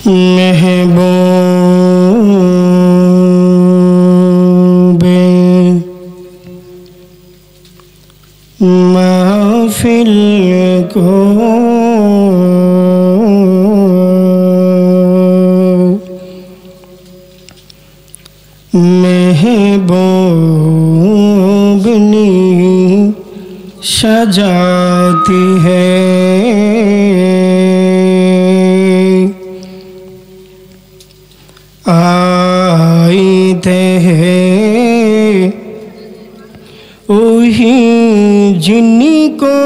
महबूब महफिल को महबूबनी सजाती है। आईते हैं वही जिनको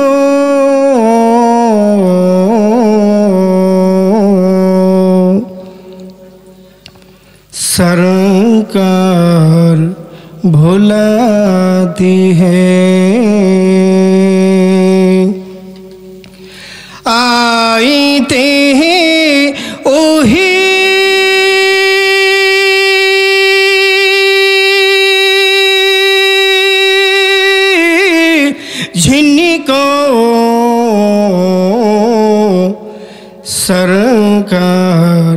सरकार भुलाती है। आईते हैं वही जिनको सरकार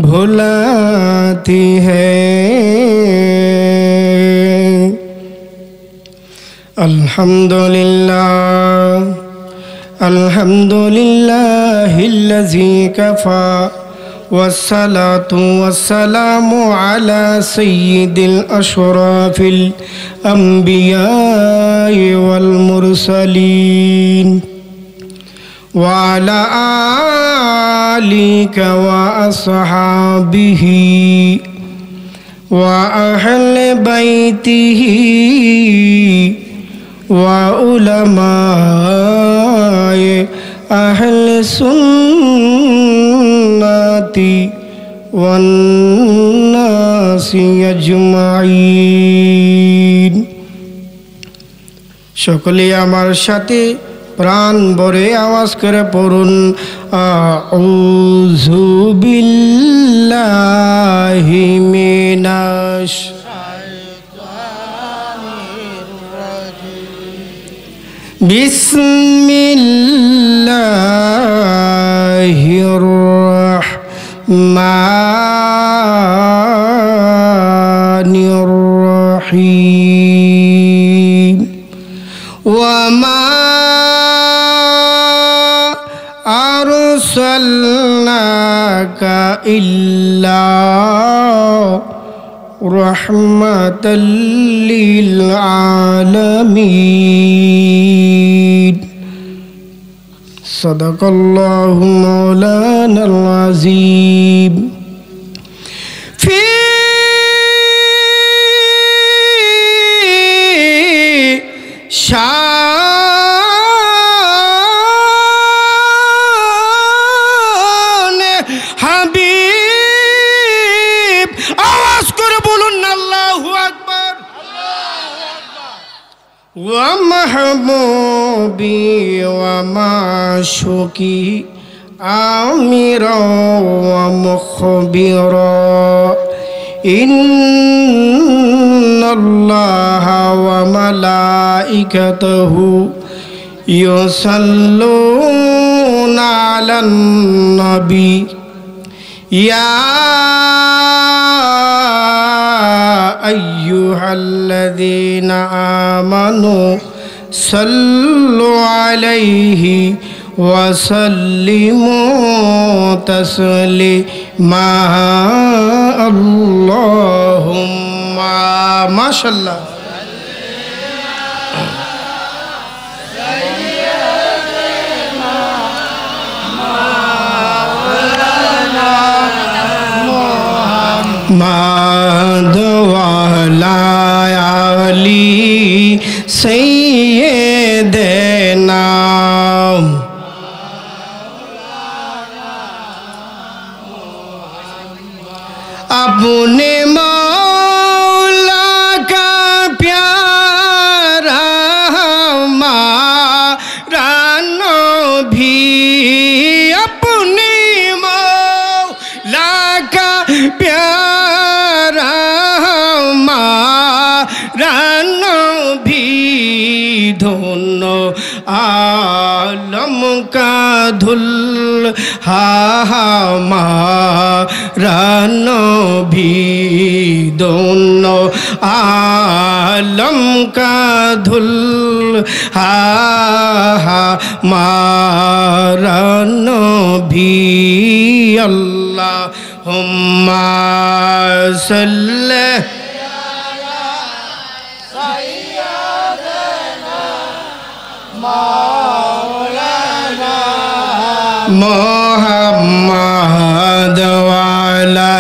भुलाती है। अल्हम्दुलिल्लाह अल्हम्दुलिल्लाहिल्लज़ी कफ़ा वस्सलातु वस्सलामु अला सय्यिदिल अशराफिल अंबिया'i वल मुरसलीन व अला आलिका व अस्हाबिही व अहले बैतिही व उलमाए अहले सुन्नति वन्नासि अजमाईन। সকলে আমার সাথে প্রাণ ভরে আওয়াজ করে পড়ুন আউযু বিল্লাহি মিনাশ শাইতানির রাজিম। বিসমিল্লাহির রাহমানির রাহিম। ওয়ামা আরসালনাকা ইল্লা রাহমাতাল লিল আলামিন। সাদাকাল্লাহু মাওলানাল আযীম। শান হাবিব আওয়াজ করে বলুন আল্লাহু আকবার। ওয়া মাহবুবি ওয়া মাশুকি আমিরা ওয়া মুখবিরা ইন্নাল্লাহা ওয়া মালাইকাতাহু ইউসাল্লুনা আলান নবী ইয়া আইয়ুহাল্লাযীনা আমানু সাল্লু আলাইহি ওয়া সাল্লিমু তাসলিমা। আল্লাহুম্মা মাশাআল্লাহ। মাদওয়ালা আলী সাইয়্যিদেনা अपने मौला का प्यारा हमारा नबी अपने मौला का प्यारा हमारा नबी दोनों आलम का दुल्हा हमारा नबी दोनों आलम का दुल्हा हमारा नबी अल्लाहुम्मा सल्ली मोहम्मद वाला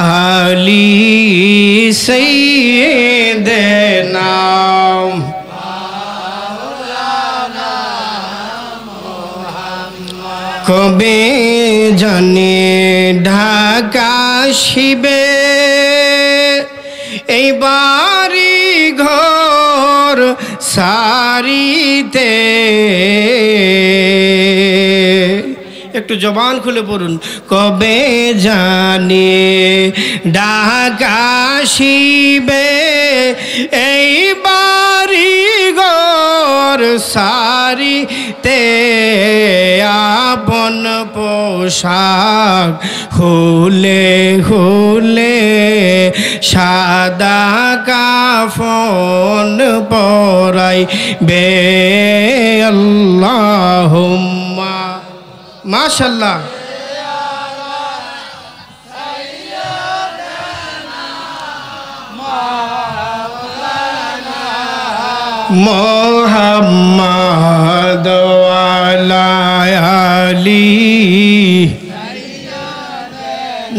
अली सैयदना कबे जाने ढाका शिबे এই বাড়ি ঘর সারিতে একটু জবান খুলে পড়ুন কবে জানে ঢাকা শিবে এই বাড়ি ঘর সারিতে আপন পোশাক খুলে খুলে সাদা কাফন পরাই বে আল্লাহুম্মা মাশাআল্লাহ মোহাম্মদ ওয়ালা আলি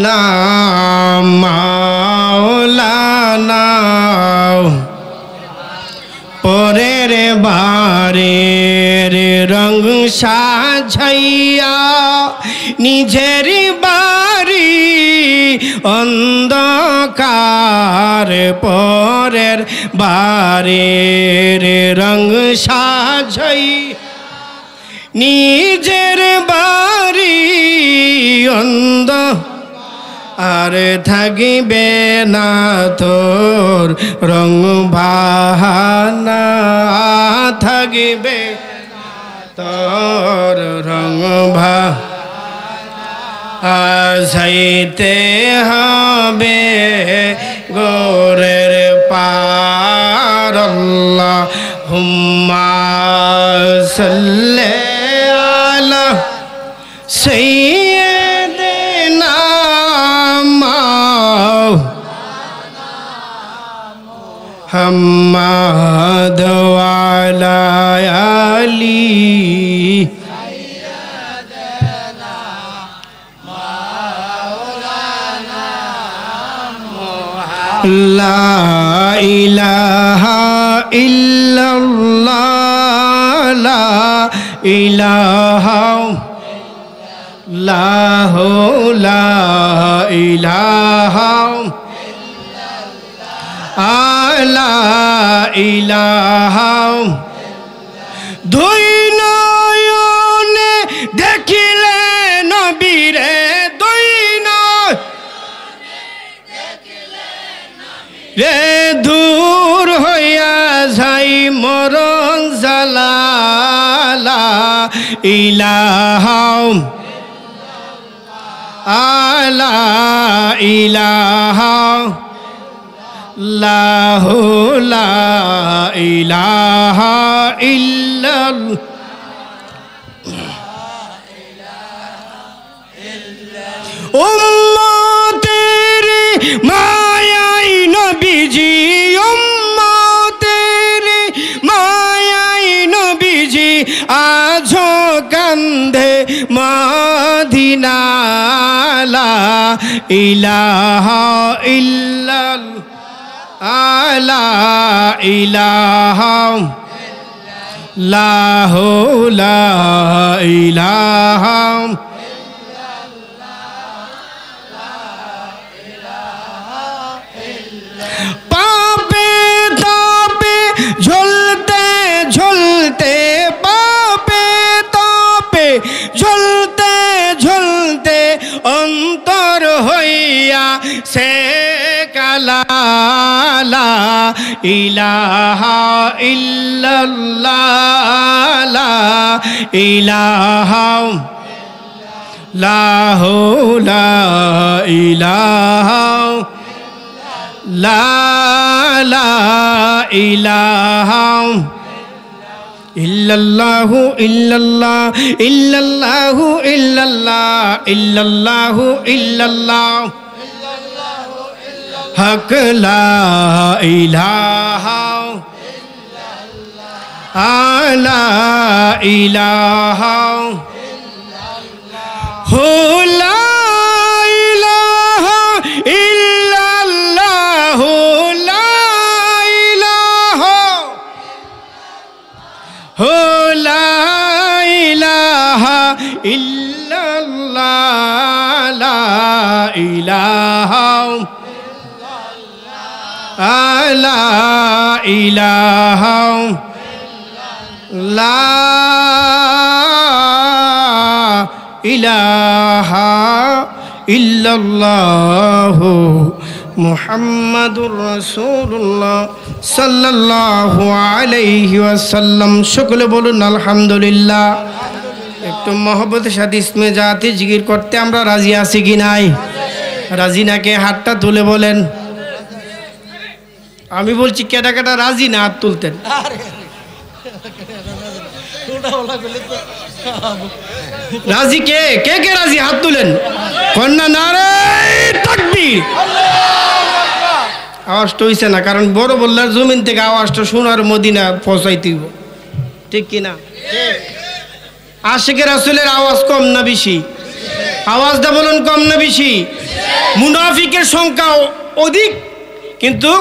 নাম মাওলানা পরের বারের রং সাজাইয়া নিজের বাড়ি অন্ধকার পরের বারের রং সাজাই নিজের বাড়ি অন্ধ আর থাকিবে না তোর রং বাহানা থাকিবে তোর রং যাইতে হবে গোরের পার আল্লাহুম্মা সাল্লি আলা সাইয়্যিদিনা মুহাম্মদ ওয়ালা আলি লা ইলাহা ইল্লাল্লাহ লা ইলাহা ইল্লাল্লাহ লা ইলাহা লা ইলাহা দুই নয়নে দেখিলে নবীরে দুই রে দূর হইয়া যাই মরণ জালা লা ইলাহা লা ইলাহা লাহু লা ইলাহা ইল্লাল্লাহ উম্মতের মায়াই নবীজি উম্মতের মায়াই নবীজি আজো কান্ধে মদিনা লা ইলাহা ইল্লাল্লাহ লা ইলাহা লাহু লা ইলাহা পাপে তাপে ঝুলতে ঝুলতে পাপে তাপে ঝুলতে ঝুলতে অন্তর হইয়া সে কালা লা ইলাহা ইল্লাল্লাহ লা ইলাহা লাহু লা ইলাহা লা লা ইলাহা ইল্লাল্লাহু ইল্লাল্লাহ ইল্লাল্লাহু ইল্লাল্লাহ ইল্লাল্লাহু ইল্লাল্লাহ হক লা ইলাহা লা ইলাহা হু লা ইলাহা ইল্লাল্লাহ লা ইলাহা হু লা ইলাহা ইল্লাল্লাহ লা ইলাহা লা ইলাহা লা ইলাহা ইল্লাল্লাহু মুহাম্মাদুর রাসূলুল্লাহ সাল্লাল্লাহু আলাইহি ওয়াসাল্লাম। সকলে বলুন আলহামদুলিল্লাহ। একটু মহব্বতের সাথে ইসমে জাতি জিকির করতে আমরা রাজি আছি কি নাই? রাজি নাকি হাতটা তুলে বলেন। আমি বলছি কেটা কেটা রাজি না হাত তুলতেন। রাজি কে কে কে রাজি হাত তুলেন। কন্যা নারে তাকবীর। আওয়াজটা হইছে না, কারণ বড় বল্লার জমিন থেকে আওয়াজটা শোনার মদিনা পৌঁছাইতে হইব, ঠিক কিনা? আশিকে রাসূলের আওয়াজ কম না বেশি? আওয়াজটা বলুন কম না বেশি? মুনাফিকের সংখ্যা অধিক, কিন্তু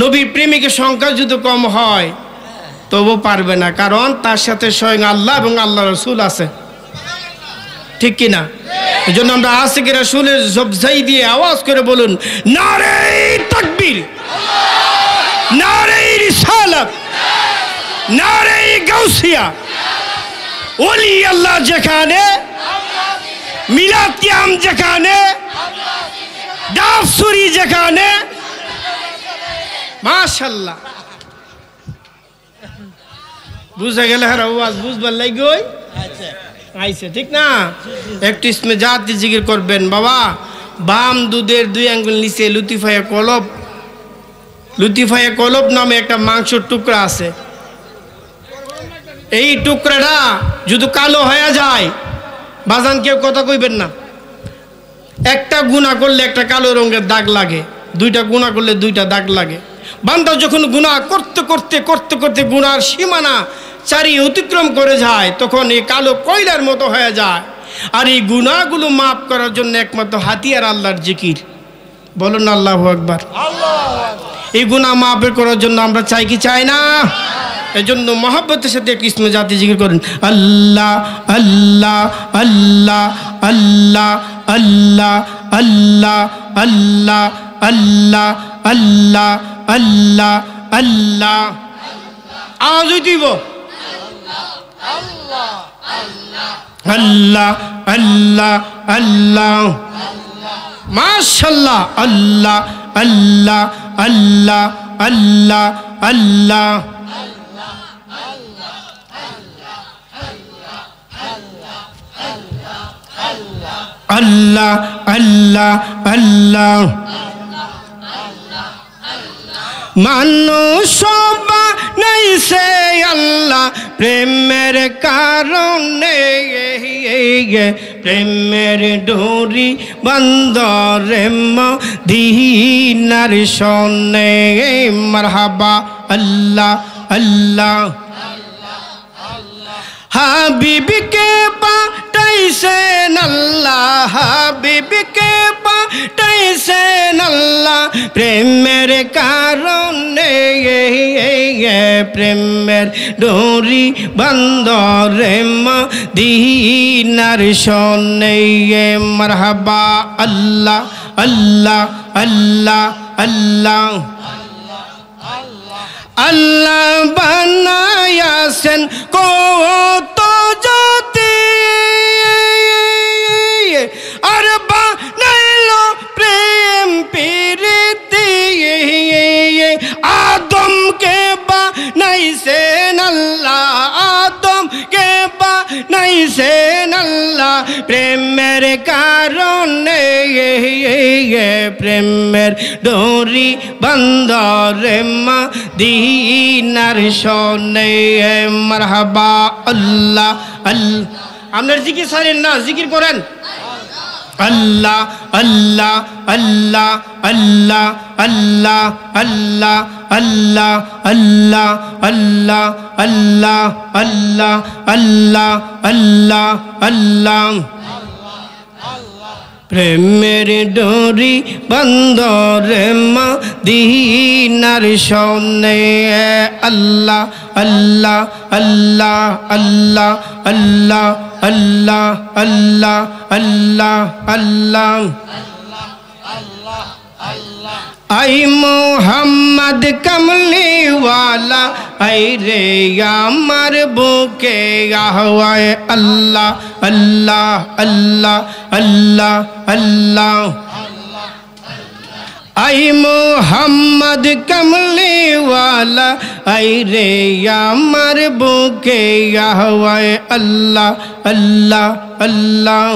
নবীর প্রেমিকের সংখ্যা যদি কম হয় তবু পারবে না, কারণ তার সাথে স্বয়ং আল্লাহ এবং আল্লাহ রসুল আছে, ঠিক কিনা? এই জন্য আমরা আশিকে রাসূলের জবজাই দিয়ে আওয়াজ করে বলুন নারে তাকবীর, নারে রিসালাত, নারে গাউসিয়া। ওলি আল্লাহ যেখানে, মিলাদ কিয়াম যেখানে, ডাফ সুরি যেখানে, মাশাআল্লাহ। বুঝা গেল? হ্যাঁ, আওয়াজ বুঝবার লাগই আইছে, ঠিক না? একটু ইসমে জাতি জিকির করবেন বাবা। বাম দুধের 2 আঙ্গুল নিচে লুতিফায়ে কলব, লুতিফায়ে কলব নামে একটা মাংসের টুকরা আছে। এই টুকরাটা যদি কালো হয়ে যায়, বাজান কেউ কথা কইবেন না। একটা গুনাহ করলে একটা কালো রঙের দাগ লাগে, 2টা গুনাহ করলে 2টা দাগ লাগে। বান্দা যখন গুনাহ করতে করতে করতে করতে গুনার সীমানা চারি অতিক্রম করে যায়, তখন এই কালো কয়লার মতো হয়ে যায়। আর এই গুনাহগুলো মাফ করার জন্য একমাত্র হাতিয়ার আল্লাহর জিকির। বলুন আল্লাহু আকবার। এই গুনাহ মাফ করার জন্য আমরা চাই কি চাই না? এই জন্য মহব্বতের সাথে ইসমে জাতি জিকির করেন আল্লাহ আল্লাহ আল্লাহ আল্লাহ আল্লাহ আল্লাহ আল্লাহ আল্লাহ আল্লাহ আল্লাহ আল্লাহ। আওয়াজ দিব আল্লাহ আল্লাহ আল্লাহ, মাশাআল্লাহ। আল্লাহ আল্লাহ আল্লাহ আল্লাহ আল্লাহ। আল্লাহ আল্লাহ আল্লাহ। মানুষ বানাইছে আল্লাহ প্রেমের কারণে, প্রেমের ডোরি বন্দরে মদিনার সনে। মারহাবা আল্লাহ আল্লাহ। হাবিবকে পাঠাইছেন আল্লাহ, হাবিবকে পাঠাইছেন আল্লাহ প্রেমের কারণে, প্রেমের ডোরি বন্দরে মদিনার সনে। মারহাবা আল্লাহ আল্লাহ আল্লাহ আল্লাহ। আল্লাহ বানায়াছেন কত জাতি, আর বানাইলো প্রেম প্রীতি। আদমকে বানাইছেন আল্লাহ, আদমকে বানাইছেন আল্লাহ প্রেমের কারণে প্রেমের ডোরি বন্দরে মদিনার শোনে মারহাবা আল্লাহ আল্লাহ আপনার জিকির ছাড়েন না জিকির করেন আল্লাহ আল্লাহ আল্লাহ আল্লাহ আল্লাহ আল্লাহ আল্লাহ আল্লাহ আল্লাহ আল্লাহ আল্লাহ আল্লাহ আল্লাহ আল্লাহ প্রেমের ডোরি বন্দরে মদিনার শোনে আল্লাহ আল্লাহ আল্লাহ আল্লাহ আল্লাহ আল্লাহ আল্লাহ আল্লাহ আল্লাহ আই মোহাম্মদ কমলি ওয়ালা আই রে আমার বুকে আহওয়ায় আল্লাহ আল্লাহ আল্লাহ আল্লাহ আল্লাহ আই মোহাম্মদ কমলি ওয়ালা আই রে আমার বুকে আহওয়ায় আল্লাহ আল্লাহ আল্লাহ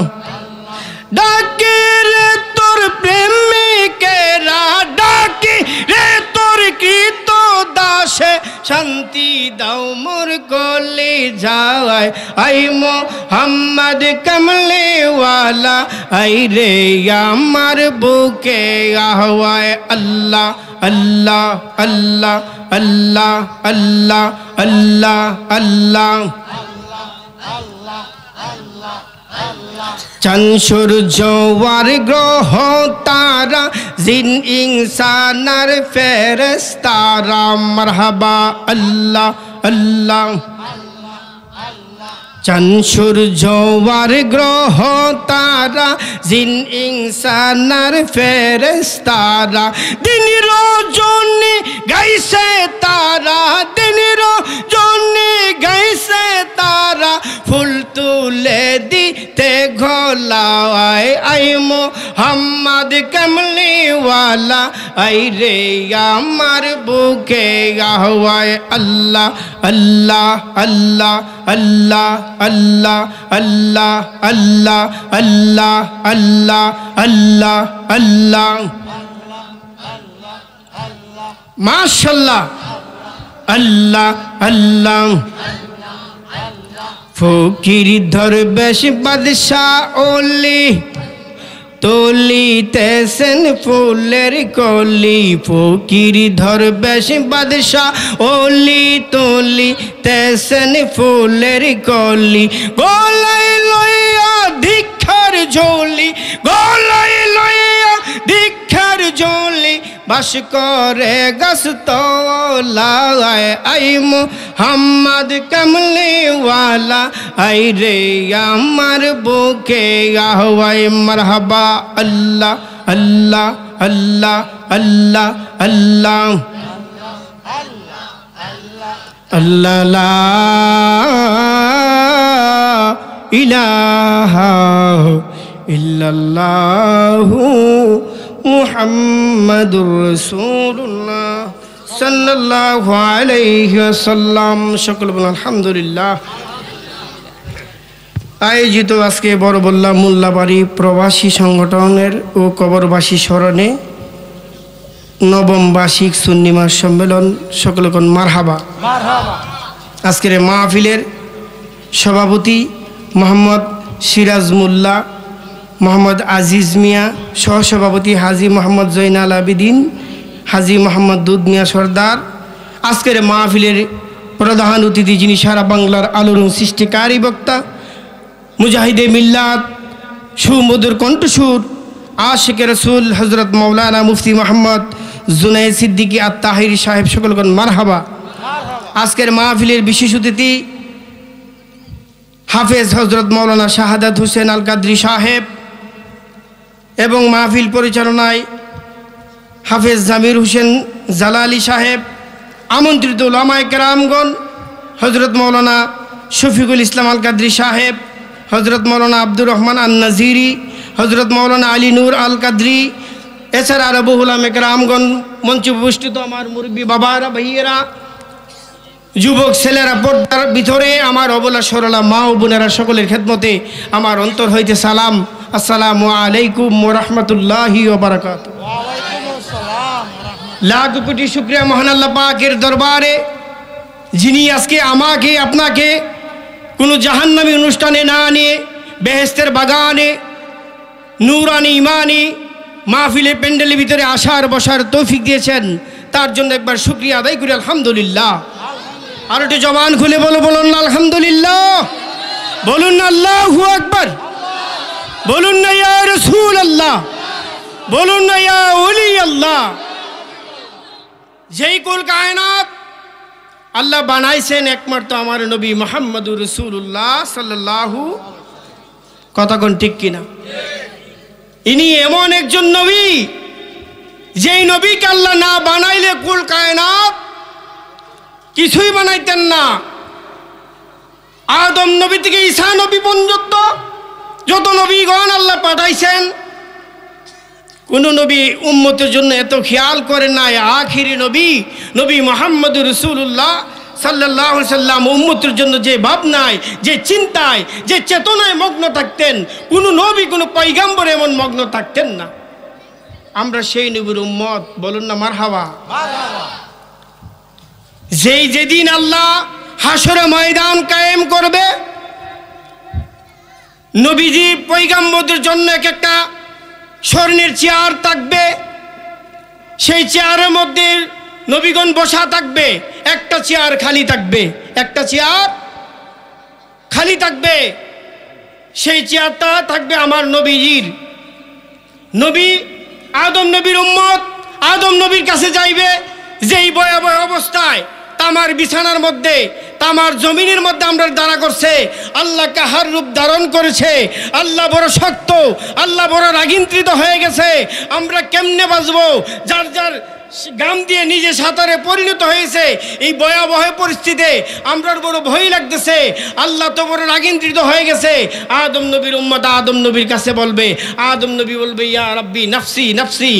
ডাকে রে তোর প্রেমিকেরা ডাকে রে তোর কৃত দাসে শান্তি দাও মোর কলি যাওয়ায় আই মোহাম্মদ কমলি ওয়ালা আই রে আমার বুকে আহওয়ায় আল্লাহ আল্লাহ আল্লাহ আল্লাহ আল্লাহ আল্লাহ আল্লাহ চাঁদ সূর্য আর গ্রহ তারা জিন ইনসানার ফেরেশতারা মারহাবা আল্লাহ আল্লাহ চাঁদ সূর্য আর গ্রহ তারা জিন ইনসানার ফেরেশতারা দিন রজনী গাইছে তারা দিন রজনী গাইছে তারা ফুল তুলে দিতে ঘোলায় আই মোহাম্মদ কমলি ওয়ালা আই রে আমার বুকে আহওয়ায় আল্লাহ আল্লাহ আল্লাহ আল্লাহ আল্লাহ আল্লাহ আল্লাহ আল্লাহ আল্লাহ আল্লাহ আল্লাহ মাশাআল্লাহ আল্লাহ আল্লাহ ফকির দরবেশ বাদশাহ ওলি তুলিতেছেন ফুলের কলি ফকির দরবেশ বাদশাহ ওলি তুলিতেছেন ফুলের কলি গলায় লইয়া ধিক্ষার ঝোলি গলায় লইয়া ধিক্ষার ঝোলি বাস করে গস্তলায় আই মোহাম্মদ কমলি ওয়ালা আই রে আমার বুকে আহওয়ায় মারহাবা আল্লাহ আল্লাহ আল্লাহ আল্লাহ আল্লাহ আল্লাহ লা ইলাহা ইল্লাল্লাহু মুহাম্মাদুর রাসূলুল্লাহ সাল্লাল্লাহু আলাইহি ওয়াসাল্লাম সকল বলেন আলহামদুলিল্লাহ। আয়োজিত আজকে বড়বল্লা মোল্লাবাড়ি প্রবাসী সংগঠনের ও কবরবাসী স্মরণে নবম বার্ষিক সুন্নি মাস সম্মেলন সকলগণ মারহাবা। আজকের মাহফিলের সভাপতি মোহাম্মদ সিরাজ মোল্লা, মোহাম্মদ আজিজ মিয়া, সহসভাপতি হাজি মোহাম্মদ জৈনাল আবিদিন, হাজি মোহাম্মদ দুধ মিয়া সর্দার। আজকের মাহফিলের প্রধান অতিথি যিনি সারা বাংলার আলোড়ন সৃষ্টিকারী বক্তা, মুজাহিদে মিল্লাত, সুমধুর কণ্ঠসুর, আশিকে রসুল হজরত মৌলানা মুফতি মোহাম্মদ জুনায়েদ সিদ্দিকী আত-তাহিরি সাহেব সকলগণ মারহাবা। আজকের মাহফিলের বিশেষ অতিথি হাফেজ হজরত মৌলানা শাহাদাত হোসেন আল কাদরি সাহেব এবং মাহফিল পরিচালনায় হাফেজ জামির হোসেন জালালি সাহেব, আমন্ত্রিত উলামায়ে কেরামগণ হজরত মৌলানা শফিকুল ইসলাম আল কাদরি সাহেব, হজরত মৌলানা আব্দুর রহমান আন নাজিরি, হজরত মৌলানা আলী নূর আল কাদরি, এছাড়া আরো বহু উলামায়ে কেরামগণ, মঞ্চে উপস্থিত আমার মুরব্বী বাবারা ভাইয়েরা, যুবক ছেলেরা পর্দার ভিতরে আমার অবলা সরলা মা ও বোনেরা সকলের খেদমতে আমার অন্তর হইতে সালাম। আসসালামু আলাইকুম ওয়া রাহমাতুল্লাহি ওয়া বারাকাতুহু। লাখ কোটি শুকরিয়া মহান আল্লাহ পাকের দরবারে, যিনি আজকে আমাকে আপনাকে কোনো জাহান্নামী অনুষ্ঠানে না নিয়ে বেহেশতের বাগানে নূরানি ইমানি মাহফিলে প্যান্ডেলের ভিতরে আসার বসার তৌফিক দিয়েছেন, তার জন্য একবার শুকরিয়া আদায় করি আলহামদুলিল্লাহ। আর একটু জবান খুলে বলুন না আলহামদুলিল্লাহ, বলুন না আল্লাহু আকবার, বলুন না ইয়া রাসূল আল্লাহ, বলুন না ইয়া ওলি আল্লাহ। যেই কুল কায়নাত আল্লাহ বানাইছেন একমাত্র আমার নবী মুহাম্মদুর রাসূলুল্লাহ সাল্লাল্লাহু, কথা কোন ঠিক কিনা? ইনি এমন একজন নবী, যেই নবীকে আল্লাহ না বানাইলে কুল কায়নাত কিছুই বানাইতেন না। আদম নবী থেকে ঈসা নবী পর্যন্ত যত নবীগণ আল্লাহ পাঠাইছেন, কোন নবী উম্মতের জন্য এত খেয়াল করেন না। আখিরি নবী নবী মুহাম্মদুর রাসূলুল্লাহ সাল্লাল্লাহু আলাইহি সাল্লাম উম্মতের জন্য যে ভাবনায়, যে চিন্তায়, যে চেতনায় মগ্ন থাকতেন, কোন নবী কোন পয়গম্বর এমন মগ্ন থাকতেন না। আমরা সেই নবীর উম্মত, বলুন না মারহাবা। যেদিন আল্লাহ হাসরে ময়দান কায়েম করবে, নবীজি পয়গম্বরদের জন্য একটা স্বর্ণের চেয়ার থাকবে, সেই চেয়ারের মধ্যে নবীগণ বসা থাকবে, একটা চেয়ার খালি থাকবে, একটা চেয়ার খালি থাকবে। সেই চেয়ারটা থাকবে আমার নবীজির। নবী আদম নবীর উম্মত আদম নবীর কাছে যাইবে, যেই ভয়াবহ অবস্থায় তামার বিছানার মধ্যে, তামার জমিনের মধ্যে আমরা দাঁড়া করছে, আল্লাহ কাহার রূপ ধারণ করেছে, আল্লাহ বড় শক্ত, আল্লাহ বড় রাগিন্ত্রিত হয়ে গেছে, আমরা কেমনে বাঁচবো? যার যার গাম দিয়ে নিজে সাঁতারে পরিণত হয়েছে। এই ভয়াবহ পরিস্থিতিতে আমরা বড় ভয় লাগতেছে, আল্লাহ তো বড় রাগিন্ত্রিত হয়ে গেছে। আদম নবীর উম্মত আদম নবীর কাছে বলবে, আদম নবী বলবে ইয়া রাব্বি নাফসি নাফসি।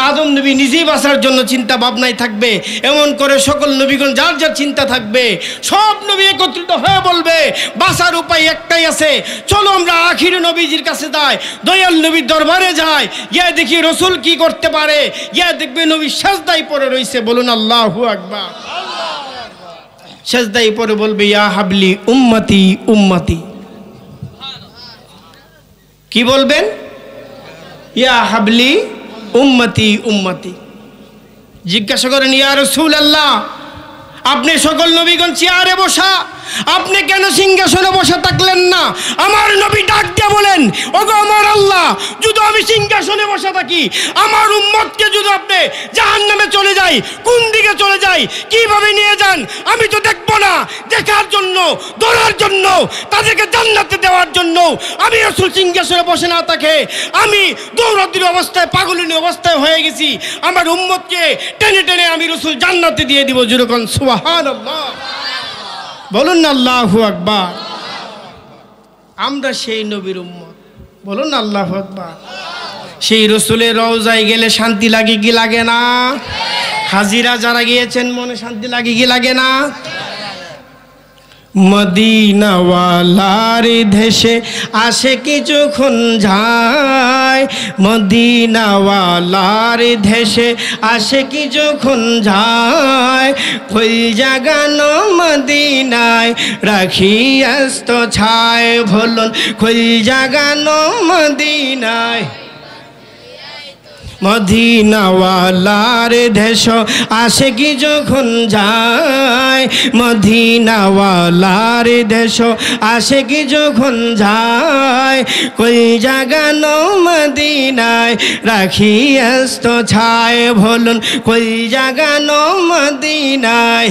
আদম নবী নিজেই বাঁচার জন্য চিন্তা ভাবনায় থাকবে। এমন করে সকল নবীগণ যার যার চিন্তা থাকবে, সব নবী একত্রিত হয়ে বলবে বাঁচার উপায় একটাই আছে, চলো আমরা আখির নবীজির কাছে যাই, দয়াল নবীর দরবারে যাই, ইয়া দেখি রসুল কি করতে পারে। ইয়া দেখবে নবী সেজদায় পড়ে রইছে, বলুন আল্লাহু আকবার। সেজদায় পড়ে বলবে ইয়া হাবলি উম্মতি উম্মতি। কি বলবেন? ইয়া হাবলি উম্মতি উম্মতি। জিজ্ঞাসা করেন ইয়া রাসূলুল্লাহ, আপনি সকল নবীগণ চেয়ারে বসা, আপনি কেন সিংহাসনে বসে থাকলেন না? আমার নবী ডাক দিয়ে বলেন, ওগো আমার আল্লাহ, যদি আমি সিংহাসনে বসে থাকি, আমার উম্মতকে যদি আপনি জাহান্নামে চলে যাই, কোন দিকে চলে যাই, কিভাবে নিয়ে যান, আমি তো দেখবো না। দেখার জন্য, ধরার জন্য, তাদেরকে জান্নাতে দেওয়ার জন্য আমি রাসূল সিংহাসনে বসে না থাকে, আমি দৌড়াদৌড়ি অবস্থায়, পাগলিনী অবস্থায় হয়ে গেছি। আমার উম্মতকে টেনে টেনে আমি রাসূল জান্নাতে দিয়ে দিব। যেরকম সুবহানাল্লাহ, বলুন না আল্লাহু আকবার। আমরা সেই নবীর উম্মত, বলুন না আল্লাহু আকবার। সেই রসুলের রওজায় গেলে শান্তি লাগে কি লাগে না? হাজিরা যারা গিয়েছেন মনে শান্তি লাগে কি লাগে না? মদিনাওয়ালার দেশে আসে কিছুক্ষণ যায়, মদিনাওয়ালার দেশে আসে কিছুক্ষণ যায়, ফুল জাগানো মদিনায় রাখি আস্ত ছায়, বলুন ফুল জাগানো মদিনায়। মদিনাওয়ালার দেশ আসে কি যখন যায়, মদিনাওয়ালার দেশ আসে কি যখন যায়, কই জাগানো মদিনায় রাখি আস্ত ছায়, বলুন কই জাগানো মদিনায়।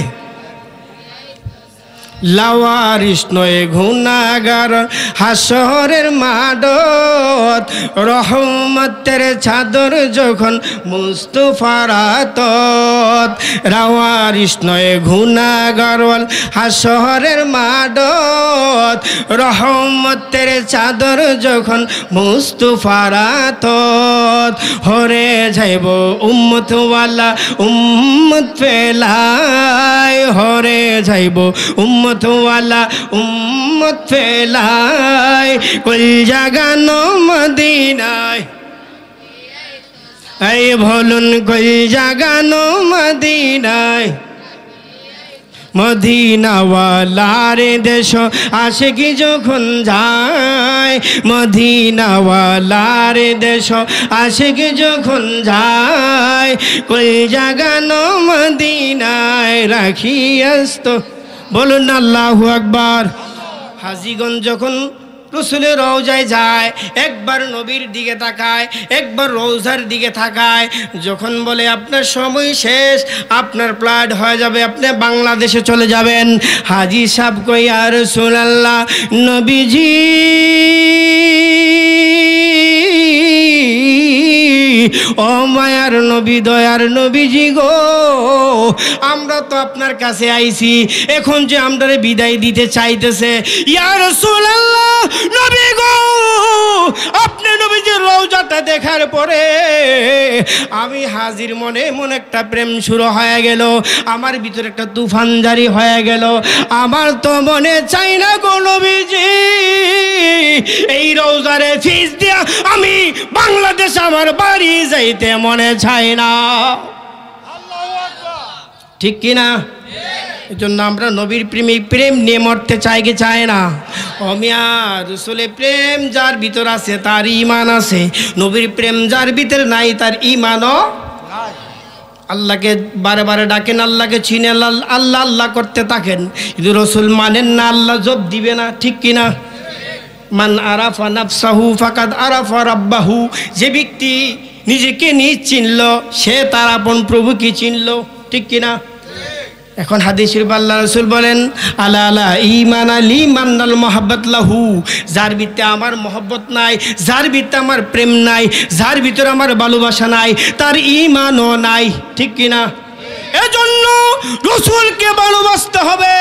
লাওয়ারিস নয় গুনাহগার হাসরের মাডত রহমতের চাদর যখন মুস্তাফার আতত লাওয়ারিস নয় গুনাহগার হাসরের মাডত রহমতের চাদর যখন মুস্তাফার আতত হরে যাইব উম্মত ওয়ালা উম্মত ফেলায় হরে যাইব উম্মত ওয়ালা উম্মত ফেলায় কুল জাগানো মদিনায় এই বলুন কুল জাগানো মদিনায় মদিনাওয়ালার দেশ আশিকি যখন যায় মদিনাওয়ালার দেশ আশিকি যখন যায় কুল জাগানো মদিনায় রাখিয়াস্ত বলুন আল্লাহু আকবার। হাজীগণ যখন রসুলের রওজায় যায় একবার নবীর দিকে তাকায় একবার রওজার দিকে তাকায় যখন বলে আপনার সময় শেষ আপনার ফ্লাইট হয়ে যাবে আপনি বাংলাদেশে চলে যাবেন হাজী সাহেব কই ইয়া রাসূলুল্লাহ নবীজি ও মায়ার নবী দয়ার নবীজি গো আমরা তো আপনার কাছে আইছি এখন যে আমরারে বিদায় দিতে চাইতেছে ইয়া রাসূলুল্লাহ নবী গো আপনি নবীজির রওজাটা দেখার পরে আমি হাজির মনে মনে একটা প্রেম শুরু হয়ে গেল আমার ভিতরে একটা তুফান জারি হয়ে গেল আমার তো মনে চাই না গো নবীজি এই রওজারে ফিস দিয়া আমি বাংলাদেশ আমার বাড়ি যাইতে মনে চাই না ঠিক কি না এই জন্য আমরা নবীর প্রেমে প্রেম নিয়ে মরতে চাই কি চাই না অমিয়া রসুলের প্রেম যার ভিতর আছে তার ঈমান আছে নবীর প্রেম যার ভিতর নাই তার ঈমানও আল্লাহকে বারে বারে ডাকেন আল্লাহকে চিনে আল্লাহ আল্লাহ করতে থাকেন কিন্তু রসুল মানেন না আল্লাহ জব দিবে না ঠিক কি না মান আরাফা নাফসাহু ফাকাদ আরাফা রাব্বাহু যে ব্যক্তি নিজেকে নিজ চিনল সে তার আপন প্রভুকে চিনল ঠিক কি না এখন হাদিসের আল্লাহ রাসূল বলেন আলা আলা ঈমান আলী মান্নাল মুহাব্বত লাহু যার ভিতরে আমার মহব্বত নাই যার ভিতরে আমার প্রেম নাই যার ভিতরে আমার ভালোবাসা নাই তার ঈমানও নাই ঠিক কি না এজন্য রাসূলকে ভালোবাসতে হবে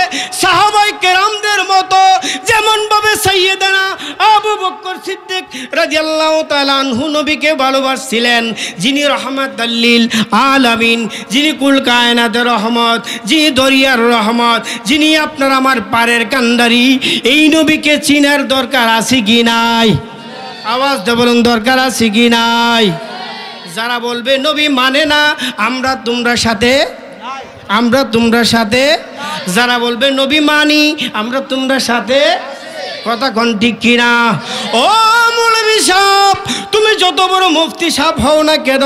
সাহাবায়ে কেরামদের মতো যেমন ভাবে সাইয়েদনা আবু বকর সিদ্দিক রাদিয়াল্লাহু তাআলা আনহু নবীকে ভালোবাসছিলেন যিনি রাহমাতুল লিল আলামিন যিনি কুল কায়নাতের রহমত যিনি দরিয়ার রহমত যিনি আপনার আমার পারের কান্ডারি এই নবীকে চিনার দরকার আছে কি নাই আওয়াজ দিয়ে বলুন দরকার আছে কি নাই যারা বলবে নবী মানে না আমরা তোমরা সাথে যারা বলবে নবী মানি আমরা তোমরা সাথে কথা কোন ঠিক কিনা ও মৌলভী সাহেব তুমি যত বড় মুফতি সাহেব হও না কেন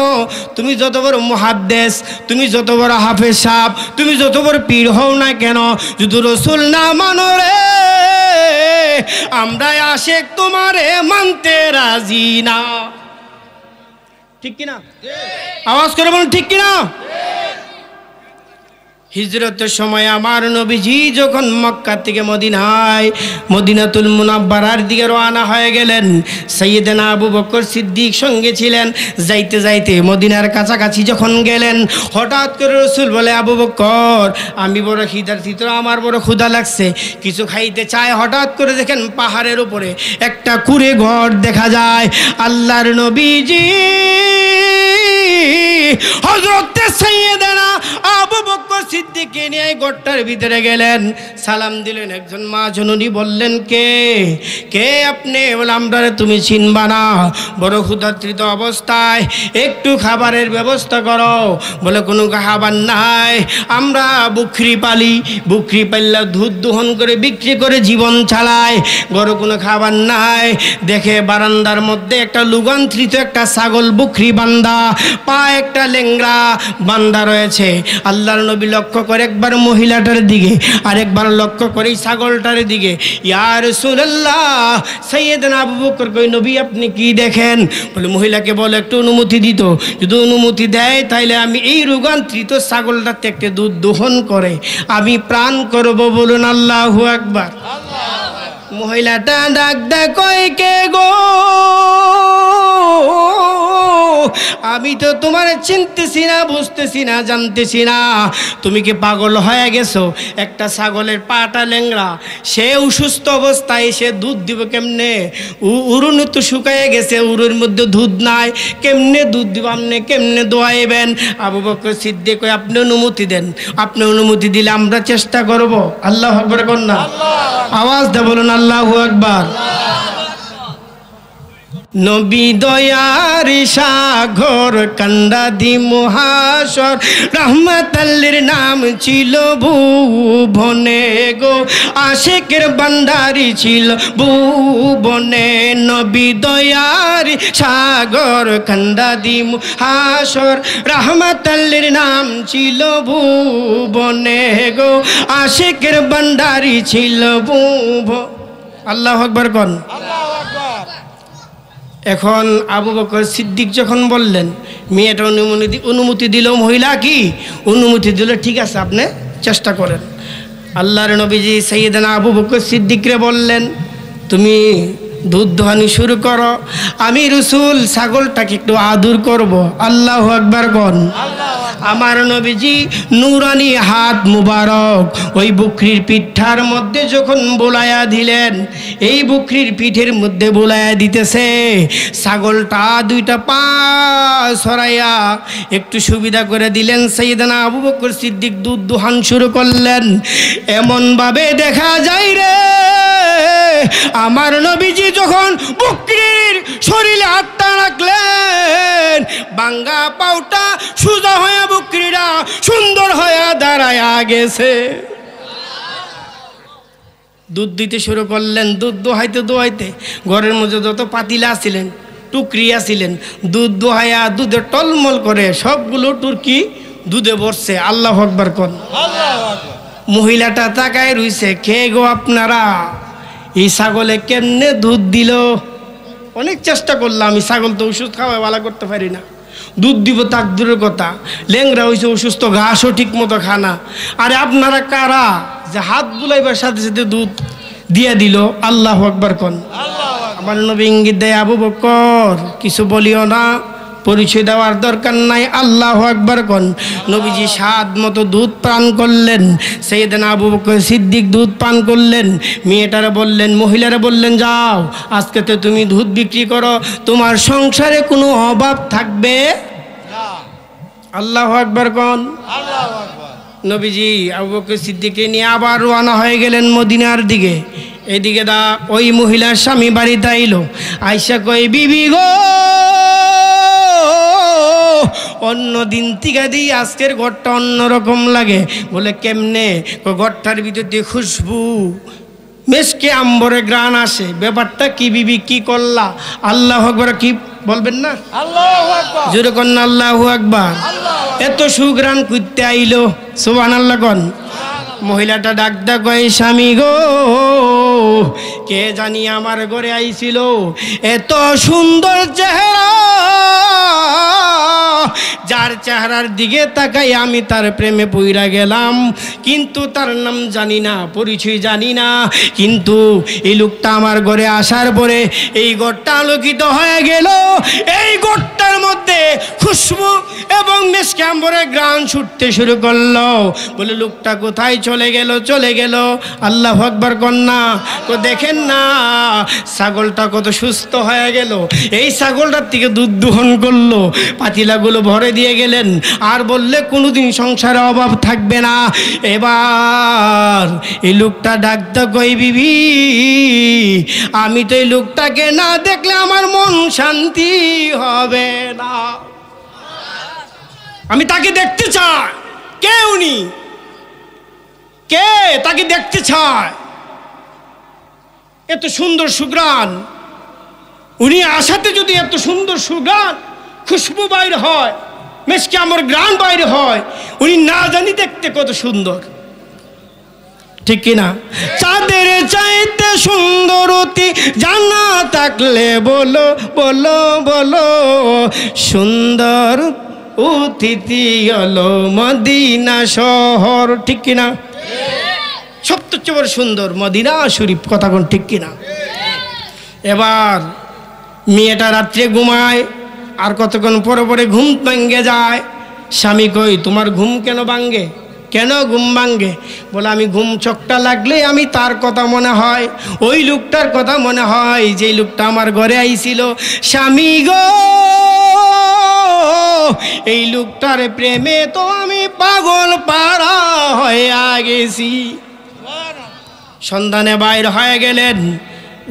তুমি যত বড় মুহাদ্দিস তুমি যত বড় হাফেজ সাহেব তুমি যত বড় পীর হও না কেন যদি রাসূল না মানো রে আমরা আশিক তোমারে মানতে রাজি না ঠিক কিনা আওয়াজ করে বলুন ঠিক কিনা হিজরতের সময় আমার নবীজি যখন মক্কা থেকে মদিনাতুল মুনাব্বারার দিকে রওনা হয়ে গেলেন সাইয়েদনা আবু বকর সিদ্দিক সঙ্গে ছিলেন যাইতে যাইতে মদিনার কাছাকাছি যখন গেলেন হঠাৎ করে রাসূল বলে আবু বকর আমি বড় খিদার্থিত আমার বড় ক্ষুধা লাগছে কিছু খাইতে চাই হঠাৎ করে দেখেন পাহাড়ের উপরে একটা কুঁড়ে ঘর দেখা যায় আল্লাহর নবীজি হযরত সাইয়েদনা আবু বকর সিদ্দিককে নিয়ে ঘরটার ভিতরে গেলেন সালাম দিলেন একজন মা জননী বললেন কে আপনি বলে আমরা তুমি চিনবা না বড় ক্ষুধার্ত অবস্থায় একটু খাবারের ব্যবস্থা করো বলে কোনো খাবার নাই আমরা বকরি পাল্লা দুধ দহন করে বিক্রি করে জীবন চালাই বড় কোনো খাবার নাই দেখে বারান্দার মধ্যে একটা লুগান্ত্রিত একটা ছাগল বকরি বান্দা পা একটা লেংরা বান্দা রয়েছে আল্লাহর নবী লক্ষ্য করে একবার মহিলাটার দিকে আর একবার লক্ষ্য করে ছাগলটার দিকে। ইয়া রাসূলুল্লাহ, সাইয়েদনা আবু বকর কই নবী আপনি কি দেখেন? বলে মহিলাকে বলে একটু অনুমতি দিত, যদি অনুমতি দেয় তাইলে আমি এই রোগান্ত্রিত ছাগলটাতে একটা দুধ দোহন করে আমি প্রাণ করব। বলুন আল্লাহু আকবার। মহিলাটা ডাক দেয় কয় কে গো, আমি তো তোমার চিনতেছি না, বুঝতেছি না, জানতেছি না, তুমি কি পাগল হয়ে গেছো? একটা ছাগলের পাটা ল্যাংড়া, সে অসুস্থ অবস্থায় সে দুধ দিব কেমনে? উরুন তো শুকায় গেছে, উরুর মধ্যে দুধ নাই, কেমনে দুধ দিব? আপনি কেমনে দোয়াইবেন? আবু বকর সিদ্দিক কই আপনি অনুমতি দেন, আপনি অনুমতি দিলে আমরা চেষ্টা করব। আল্লাহু আকবার কোন না, আওয়াজ দে বলুন আল্লাহু আকবার। নবী দয়ার সাগর কান্দা দি মহাশর, রহমতুল্লির নাম ছিল ভুবনে গো, আশিকের বান্দারি ছিল ভুবনে। নবী দয়ার সাগর কান্দা দি মহাশর, রহমতুল্লির নাম ছিল ভুবনে গো, আশিকের বান্দারি ছিল আল্লাহু আকবার কোন। এখন আবু বকর সিদ্দিক যখন বললেন, মেয়েটা অনুমতি দিল, মহিলা কি অনুমতি দিল, ঠিক আছে আপনি চেষ্টা করেন। আল্লাহর নবীজি সাইয়েদনা আবু বকর সিদ্দিকরে বললেন তুমি দুধ দোহানি শুরু করো, আমি রাসূল ছাগলটাকে একটু আদর করব। আল্লাহু আকবার কোন। আমার নবীজি নূরানি হাত মুবারক ওই বকরির পিঠার মধ্যে যখন বোলায়া দিলেন, এই বকরির পিঠের মধ্যে বোলায়া দিতেছে, ছাগলটা দুইটা পা সরাইয়া একটু সুবিধা করে দিলেন। সাইয়েদনা আবু বকর সিদ্দিক দুধ দোহান শুরু করলেন। এমনভাবে দেখা যায় রে, আমার নবীজি যখন বকরির শরীরে হাতটা রাখলেন, বাঙ্গা পাউটা সোজা হয়ে বকরিরা সুন্দর হয়ে দাঁড়ায়া গেছে। দুধ দিতে শুরু করলেন। দুধ দোহাইতে দোহাইতে ঘরের মধ্যে যত পাতিলা ছিলেন, টুকরিয়া ছিলেন, দুধ দোহাইয়া দুধে টলমল করে সবগুলো টুরকি দুধে ভরছে। আল্লাহু আকবার কোন। মহিলাটা তাকায় রইছে, কে গো আপনারা? এই ছাগলে কেমনে দুধ দিল? অনেক চেষ্টা করলাম, আমি ছাগল তো ওষুধ খাওয়া ভালো করতে পারি না, দুধ দিব তাক দূরের কথা, ল্যাংরা হয়েছে অসুস্থ, ঘাসও ঠিক মতো খানা। আরে আপনারা কারা যে হাত বুলাইবার সাথে সাথে দুধ দিয়ে দিল? আল্লাহু আকবার কোন। আমার নবী ইঙ্গিত দেয়, আবু বকর কিছু বলিও না, পরিচয় দেওয়ার দরকার নাই। আল্লাহু আকবার কোন। নবীজি স্বাদ মতো দুধ পান করলেন। সাইয়েদনা আবু বকর সিদ্দিক দুধ পান করলেন। মেয়েটারা বললেন, মহিলারা বললেন, যাও আজকে তো তুমি দুধ বিক্রি করো, তোমার সংসারে কোনো অভাব থাকবে না। আল্লাহু আকবার কোন। নবীজি আবু বকর সিদ্দিককে নিয়ে আবার রওনা হয়ে গেলেন মদিনার দিকে। এদিকে দা ওই মহিলার স্বামী বাড়িতে আইলো, আইসা কই বিবি গো, অন্য দিন থেকে দিই আজকের ঘরটা অন্যরকম লাগে। বলে কেমনে? ঘরটার ভিতর দিয়ে খুশবু, মেশকে আম্বরে গ্রান আসে। ব্যাপারটা কি বিবি, কি করলা? আল্লাহু আকবার কি বলবেন না? আল্লাহু আকবার জোরে কোন না, আল্লাহু আকবার। এত সুগ্রান কইতে আইলো, সুবহানাল্লাহ কোন। মহিলাটা ডাক ডাক কয়, স্বামী গো, কে জানি আমার ঘরে আইছিল, এত সুন্দর চেহারা, যার চেহারার দিকে তাকাই আমি তার প্রেমে পইরা গেলাম, কিন্তু তার নাম জানি না, পরিচয় জানি না, কিন্তু এই লোকটা আমার ঘরে আসার পরে এই ঘরটা আলোকিত হয়ে গেল। এই ঘরটার মধ্যে খুশবু এবং মেশকে আম্বরের ঘ্রাণ ছুটতে শুরু করলো। বলে লোকটা কোথায় চলে গেল? চলে গেল। আল্লাহু আকবার কন্যা, তো দেখেন না ছাগলটা কত সুস্থ হয়ে গেল। এই ছাগলটার থেকে দুধ দোহন করলো, পাতিলাগুলো ভরে দিয়ে গেলেন, আর বললে কোনোদিন সংসারে অভাব থাকবে না। এবার এই লোকটা ডাকতে কই, বিবি আমি তো এই লোকটাকে না দেখলে আমার মন শান্তি হবে না, আমি তাকে দেখতে চাই। কে উনি? কে তাকে দেখতে চায়? এত সুন্দর সুঘ্রাণ, উনি আসাতে যদি এত সুন্দর সুঘ্রাণ খুশবু বাইর হয়, মেশকে আমার গ্রান বাইরে হয়, উনি না জানি দেখতে কত সুন্দর, ঠিক কিনা? চাঁদের চাইতে সুন্দর অতি জানা থাকলে বলো বলো বলো, সুন্দর অতিথি হলো মদিনা শহর, ঠিক কিনা? সবচেয়ে বড় সুন্দর মদিনা শরীফ, কথা কোন ঠিক কিনা? এবার মেয়েটা রাত্রে ঘুমায়, আর কতক্ষণ পরে পরে ঘুম ভাঙ্গে যায়। স্বামী কই তোমার ঘুম কেন ভাঙ্গে? কেন ঘুম ভাঙ্গে? বলে আমি ঘুম চোখটা লাগলে আমি তার কথা মনে হয়, ওই লোকটার কথা মনে হয় যেই লোকটা আমার ঘরে আইছিল। স্বামী গো, এই লোকটার প্রেমে তো আমি পাগল পাড়া হয়ে গেছি। সন্ধানে বাইর হয়ে গেলেন,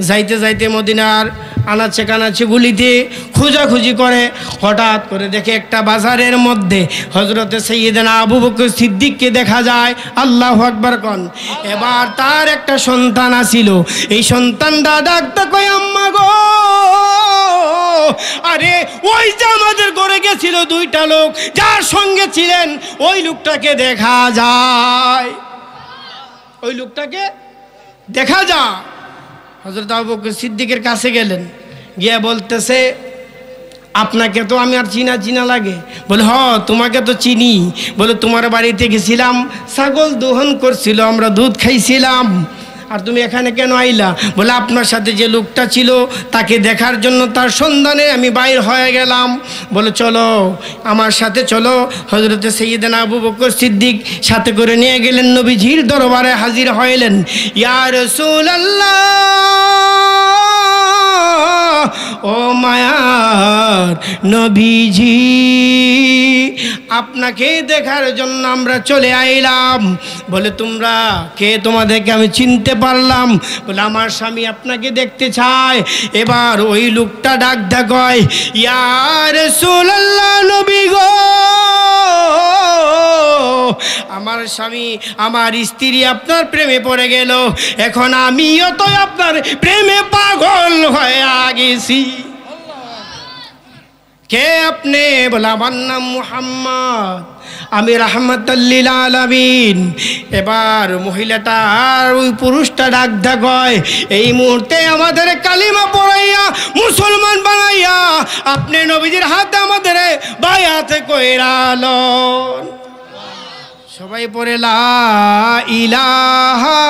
যাইতে যাইতে মদিনার আনাচে কানাচে গুলিতে খোঁজাখুঁজি করে হঠাৎ করে দেখে একটা বাজারের মধ্যে হযরতে সাইয়েদনা আবু বকর সিদ্দিককে দেখা যায়। আল্লাহু আকবার কোন। এবার তার একটা সন্তান আছিল, এই সন্তানটা ডাকতে কয় আম্মা গো, আরে ওই যে আমাদের ঘরে গেছিল দুইটা লোক, যার সঙ্গে ছিলেন ওই লোকটাকে দেখা যায়, ওই লোকটাকে দেখা যায়। হযরত আবু বকর সিদ্দিকের কাছে গেলেন, গিয়ে বলতেছে আপনাকে তো আমি আর চিনা চিনা লাগে। বলে হ তোমাকে তো চিনি। বলে তোমার বাড়িতে গেছিলাম, ছাগল দহন করছিল, আমরা দুধ খাইছিলাম, আর তুমি এখানে কেন আইলা? বলে আপনার সাথে যে লোকটা ছিল তাকে দেখার জন্য তার সন্ধানে আমি বাইর হয়ে গেলাম। বলে চলো আমার সাথে চলো। হযরতে সাইয়েদনা আবু বকর সিদ্দিক সাথে করে নিয়ে গেলেন, নবীজির দরবারে হাজির হইলেন। ইয়া রাসূলুল্লাহ, ও মায়ার নবীজি, আপনাকে দেখার জন্য আমরা চলে আইলাম। বলে তোমরা কে? তোমাদেরকে আমি চিনতে পারলাম। বলে আমার স্বামী আপনাকে দেখতে চায়। এবার ওই লোকটা ডাক দেয়, ইয়া রাসূলুল্লাহ, নবী গো, আমার স্বামী আমার স্ত্রী আপনার প্রেমে পড়ে গেল, এখন আমিও তো আপনার প্রেমে পাগল হয়ে গেছি। কে আপনি? বলে আমার নাম মুহাম্মদ, আমি রাহমাতাল লিল আলামিন। এবার মহিলাটা আর ওই পুরুষটা ডাক দেয়, এই মুহূর্তে আমাদের কালিমা পড়াইয়া মুসলমান বানাইয়া আপনি নবীজির হাতে আমাদের বায়াত কইরালন। সবাই পড়ে লা ইলাহা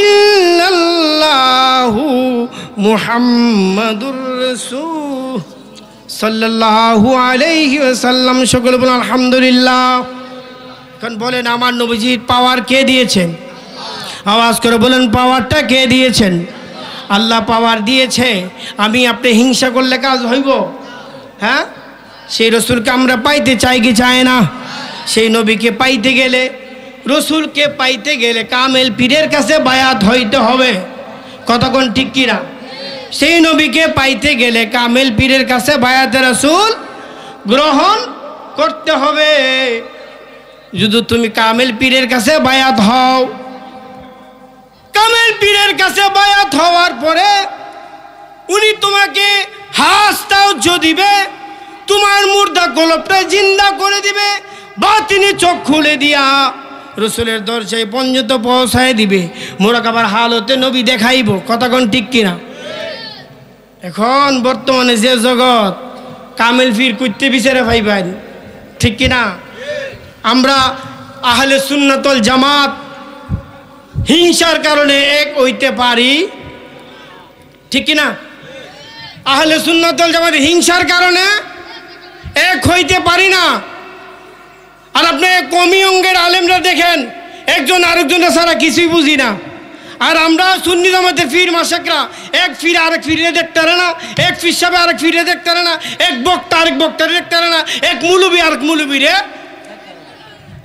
ইল্লাল্লাহু মুহাম্মাদুর রাসূল সাল্লাল্লাহু আলাইহি ওয়াসাল্লাম। সকলে বলেন আলহামদুলিল্লাহ। এখন বলেন আমার নবীজির পাওয়ার কে দিয়েছেন? আওয়াজ করে বলেন পাওয়ারটা কে দিয়েছেন? আল্লাহ পাওয়ার দিয়েছে। আমি আপনি হিংসা করলে কাজ হইব? হ্যাঁ, সেই রসুলকে আমরা পাইতে চাই কি চাই না? সেই নবীকে পাইতে গেলে, রসুলকে পাইতে গেলে কামেল পীরের কাছে বায়াত হইতে হবে, কতক্ষণ ঠিক কিনা? সেই নবীকে পাইতে গেলে কামেল পীরের কাছে বায়াতে রাসূল গ্রহণ করতে হবে। যদি তুমি কামেল পীরের কাছে বায়াত হও, কামেল পীরের কাছে বায়াত হওয়ার পরে উনি তোমাকে হাসতাউজ্জ দিবে, তোমার মুর্দা কলবটা জিন্দা করে দিবে, বা তিনি চোখ খুলে দিয়া রসুলের দরজায় পর্যন্ত পৌঁছায় দিবে। মোরাকাবার হালতে নবী দেখাইব, কতক্ষণ ঠিক কিনা? এখন বর্তমানে যে জগৎ, কামেল পীর কইতে বিচারে ভাইবেন, ঠিক কিনা? আমরা আহলে সুন্নাত ওয়াল জামাত হিংসার কারণে এক হইতে পারি, ঠিক কিনা? আহলে সুন্নাত ওয়াল জামাত হিংসার কারণে এক হইতে পারি না। আর আপনি কমি অঙ্গের আলেমরা দেখেন, একজন আরেকজনের ছাড়া কিছুই বুঝি না। আর আমরা সুন্নি জামাতের পীর মাশাকরা, এক পীর আরেক পীরে দেখতে পারে না, এক পীর সাহেব আরেক পীরে দেখতে পারে না, এক বক্তা আরেক বক্তারে দেখতে পারে না, এক মুলবি আরেক মুলবিরে।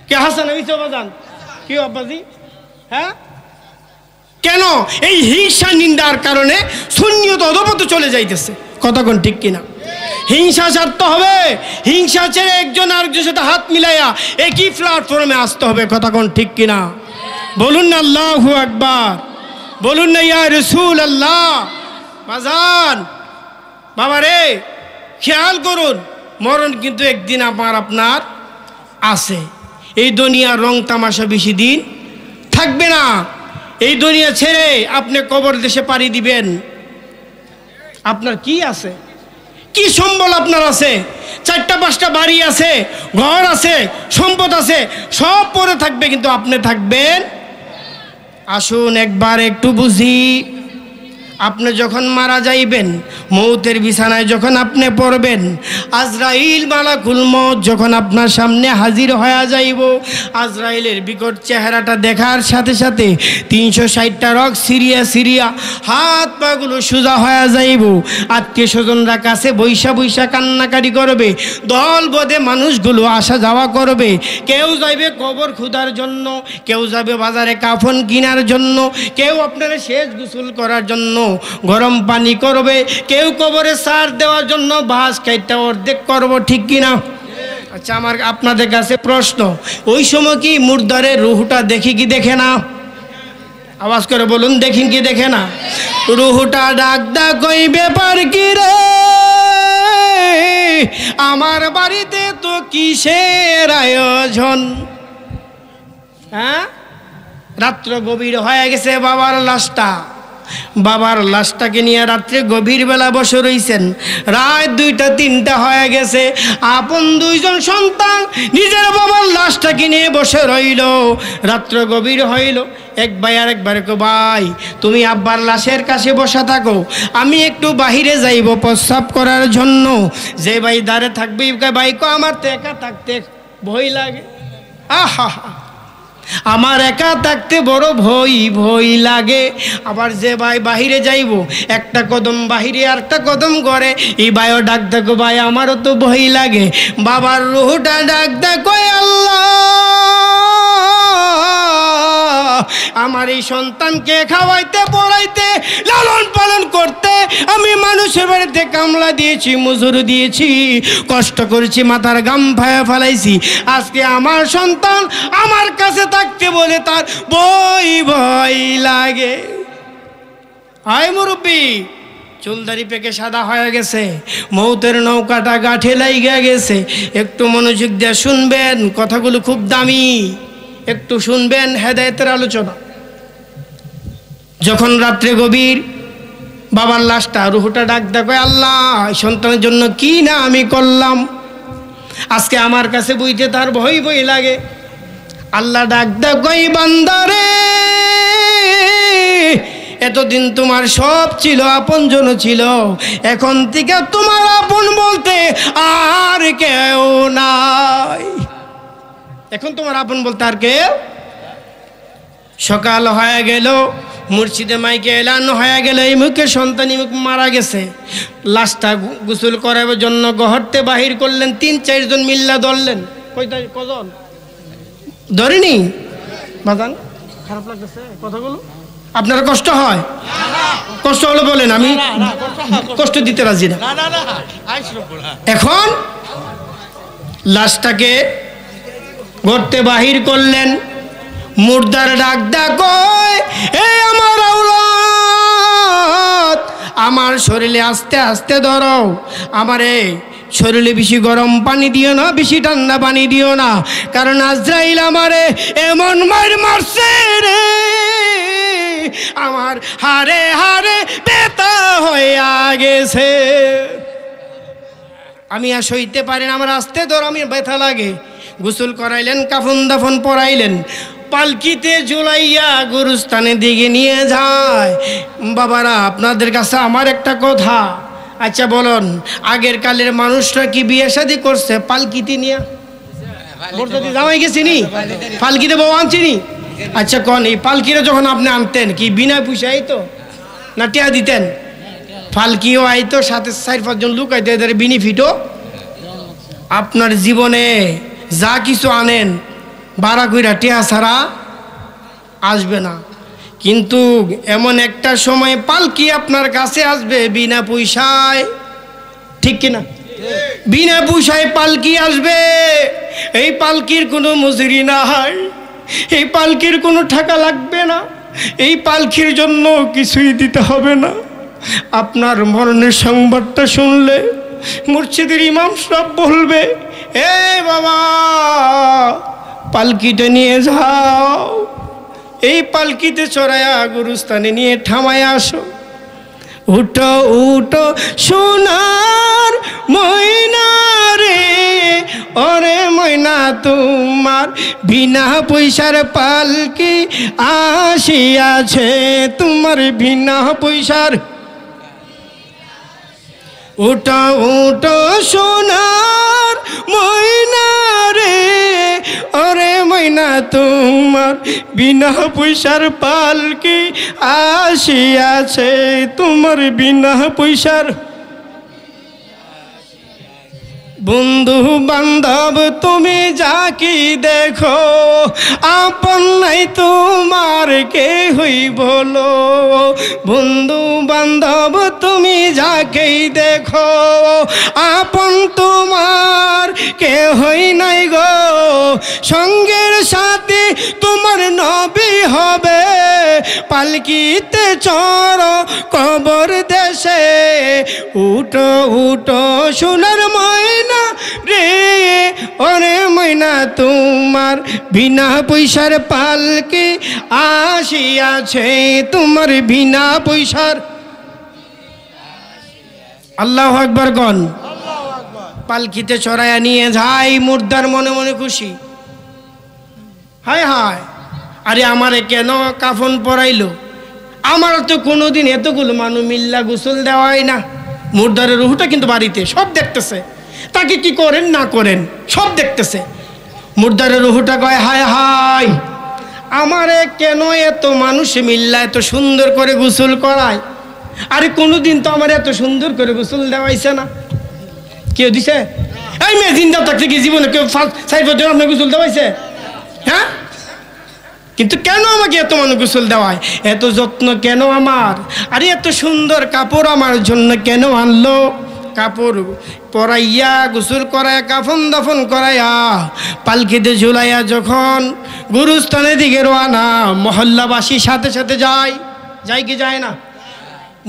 কে হাসান আমি বাজান কি আব্বাজি? হ্যাঁ, কেন? এই হিংসা নিন্দার কারণে সুন্নিয়ত অধপথে চলে যাইতেছে, কতক্ষণ ঠিক কিনা? হিংসা ছাড়তে হবে। হিংসা ছেড়ে একজন আরেকজনের সাথে হাত মিলাইয়া একই প্ল্যাটফর্মে আসতে হবে, কতক্ষণ ঠিক কিনা? বলুন না আল্লাহু আকবার, বলুন না ইয়া রাসূলুল্লাহ। বাজান বাবা রে, খেয়াল করুন, মরণ কিন্তু একদিন আপনার আছে। এই দুনিয়ার রং তামাশা বেশি দিন থাকবে না। এই দুনিয়া ছেড়ে আপনি কবর দেশে পাড়ি দিবেন। আপনার কি আছে, কি সম্বল আপনার আছে? 4টা 5টা বাড়ি আছে, ঘর আছে, সম্পদ আছে, সব পরে থাকবে, কিন্তু আপনি থাকবেন। আসুন একবার একটু বুঝি। আপনি যখন মারা যাইবেন, মৌতের বিছানায় যখন আপনি পড়বেন, আজরাইল মালাকুল মউত যখন আপনার সামনে হাজির হয়ে যাইব, আজরাইলের বিকট চেহারাটা দেখার সাথে সাথে 360টা রগ সিরিয়া সিরিয়া হাত পাগুলো সোজা হয়ে যাইব। আত্মীয় স্বজনরা কাছে বৈশা বৈশা কান্নাকাটি করবে, দল বদে মানুষগুলো আসা যাওয়া করবে। কেউ যাইবে কবর খুদার জন্য, কেউ যাবে বাজারে কাফন কেনার জন্য, কেউ আপনারা শেষ গোসল করার জন্য গরম পানি করবে, কেউ কবরে সার দেওয়ার জন্য বাঁশ কাইটা অর্ধেক করব, ঠিক কিনা? আচ্ছা, আমার আপনাদের কাছে প্রশ্ন, ওই সময় কি মুর্দারের রুহটা দেখি কি দেখে না? আওয়াজ করে বলুন, দেখি কি দেখে না? রুহটা ডাক দা কই ব্যাপার কি রে, আমার বাড়িতে তো কিসের আয়োজন? হ্যাঁ, রাত্র গভীর হয়ে গেছে, বাবার লাশটাকে নিয়ে রাত্রে গভীর বেলা বসে রইছেন। রাত 2টা 3টা হয়ে গেছে, আপন 2জন সন্তান নিজের বাবার লাশটাকে নিয়ে বসে রইল। রাত্র গভীর হইল, এক ভাই আর একবারে কো, ভাই তুমি আব্বার লাশের কাছে বসা থাকো, আমি একটু বাহিরে যাইব প্রস্রাব করার জন্য। যে ভাই দাঁড়ে থাকবে, ভাই কো আমার তো একা থাকতে ভয় লাগে। আহা, আমার একা থাকতে বড় ভয় লাগে। আবার যে ভাই বাহিরে যাইব, একটা কদম বাহিরে আর একটা কদম করে, এই ভাইও ডাক দেখো, ভাই আমারও তো ভয় লাগে। বাবার রুহটা ডাক দেখো, আল্লাহ আমার এই সন্তানকে খাওয়াইতে পড়াইতে লালন পালন করতে আমি মানুষের বাড়িতে কামলা দিয়েছি, মজুরি দিয়েছি, কষ্ট করেছি, মাথার গাম ফায়া ফেলাইছি। আজকে আমার সন্তান আমার কাছে থাকতে বলে তার ভয় লাগে। হায় মুরব্বী, চুলদারি পেকে সাদা হয়ে গেছে, মৌতের নৌকাটা গাঠে লাইগা গেছে। একটু মনোযোগ দিয়ে শুনবেন, কথাগুলো খুব দামি, একটু শুনবেন, হেদায়েতের আলোচনা। যখন রাত্রে গভীর, বাবার লাশটা রুহটা ডাক দেখো, আল্লাহ সন্তানের জন্য কি না আমি করলাম, আজকে আমার কাছে বইতে তার ভয় লাগে। আল্লাহ ডাক দেখো, বান্দারে এতদিন তোমার সব ছিল, আপনজন ছিল, এখন থেকে তোমার আপন বলতে আর কেউ নাই। এখন তোমার আপন বলতে আর কেউ। সকাল হয়ে গেল, মুর্শিদে মাইকে এলান হয়ে গেল, এই মুখে সন্তান মারা গেছে। লাশটা গোসল করার জন্য গহরতে বাহির করলেন, 3-4 জন মিল্লা ধরলেন। কজন ধরেনি? বাজান খারাপ লাগতেছে কথাগুলো? আপনার কষ্ট হয়? কষ্ট হলে বলেন, আমি কষ্ট দিতে রাজি না। এখন লাশটাকে গর্তে বাহির করলেন, মুর্দার ডাক কয়, এ আমার আওলাদ, আমার শরীরে আস্তে আস্তে ধরো, আমারে শরীরে বেশি গরম পানি দিও না, বেশি ঠান্ডা পানি দিও না, কারণ আজরাইল আমারে এমন মারছে রে, আমার হারে হারে ব্যথা হইয়া গেছে, আমি আর সইতে পারি না, আমার আস্তে ধরো, আমি ব্যথা লাগে। গোসল করাইলেন, কাফন দাফন পরাইলেন, পালকিতে ঝুলাইয়া গুরুস্থানের দিকে নিয়ে যায়। বাবারা, আপনাদের কাছে আমার একটা কথা, আচ্ছা বলুন, আগের কালের মানুষরা কি বিয়ে শাদী করছে পালকিতে নিয়ে? জামাই গেছিনি, পালকিতে বউ আনছিনি? আচ্ছা কোন, এই পালকিরা যখন আপনি আনতেন কি বিনা পয়সা আইতো না টিয়া দিতেন? পালকিও আইতো, সাথে 4-5 জন লোক আইতো, এদের বেনিফিটও। আপনার জীবনে যা কিছু আনেন ভাড়া কইরা টিয়া ছাড়া আসবে না, কিন্তু এমন একটা সময় পালকি আপনার কাছে আসবে বিনা পয়সায়, ঠিক কিনা? বিনা পয়সায় পালকি আসবে। এই পালকির কোনো মজুরি না হয়, এই পালকির কোনো টাকা লাগবে না, এই পালকির জন্য কিছুই দিতে হবে না। আপনার মরণের সংবাদটা শুনলে মসজিদের ইমাম সাহেব বলবে, এ বাবা পালকিটা নিয়ে যাও, এই পালকিতে চড়ায়া গুরুস্থানে নিয়ে ঠামায় আসো। উঠো উঠো সোনার ময়না রে, ওরে ময়না তোমার বিনা পয়সার পালকি আসিয়াছে, তোমার বিনা পয়সার। উঠো উঠো সোনার ময়না রে, ওরে ময়না তোমার বিনা পয়সার পালকি আসিয়াছে, তোমার বিনা পয়সার। বন্ধু বান্ধব তুমি যাকি দেখো, আপন নাই তোমার কে হই বলো। বন্ধু বান্ধব তুমি যাকেই দেখো, আপন তোমার কে হই নাই গো। সঙ্গের সাথে তোমার নবী হবে, পালকিতে চড়ো কবর দেশে। উঠো উঠো সোনার ময়না রে, ওরে ময়না তোমার বিনা পয়সার পালকি আসিয়াছে, তোমার বিনা পয়সার। আল্লাহু আকবার গণ। পালকিতে চড়াইয়া নিয়ে যায়, মুর্দার মনে মনে খুশি, হায় হায় আরে আমারে কেন কাফন পরাইলো, আমার তো কোনোদিন এতগুলো মানুষ মিল্লা গোসল দেওয়াই না। মুর্দারের রুহটা কিন্তু বাড়িতে সব দেখতেছে, তাকে কি করেন না করেন সব দেখতেছে। মুর্দারের রুহটা কয়, হায় হায় আমারে কেন এত মানুষ মিল্লা এত সুন্দর করে গোসল করায়, আরে কোনোদিন তো আমার এত সুন্দর করে গোসল দেওয়াইছে না। কেউ দিছে? এই মেয়ে জিন্দা থাকতে কি জীবনে কেউ আপনার গোসল দেওয়াইছে? হ্যাঁ, কিন্তু কেন আমাকে এত মানুষ গোসল দেওয়ায়, এত যত্ন কেন আমার, আরে এত সুন্দর কাপড় আমার জন্য কেন আনলো। কাপড় পরাইয়া গোসল করাইয়া কাফন দাফন করাইয়া পালকিতে ঝুলাইয়া যখন গুরুস্থানের দিকে রওনা, মহল্লাবাসী সাথে সাথে যায়, যায় কি যায় না?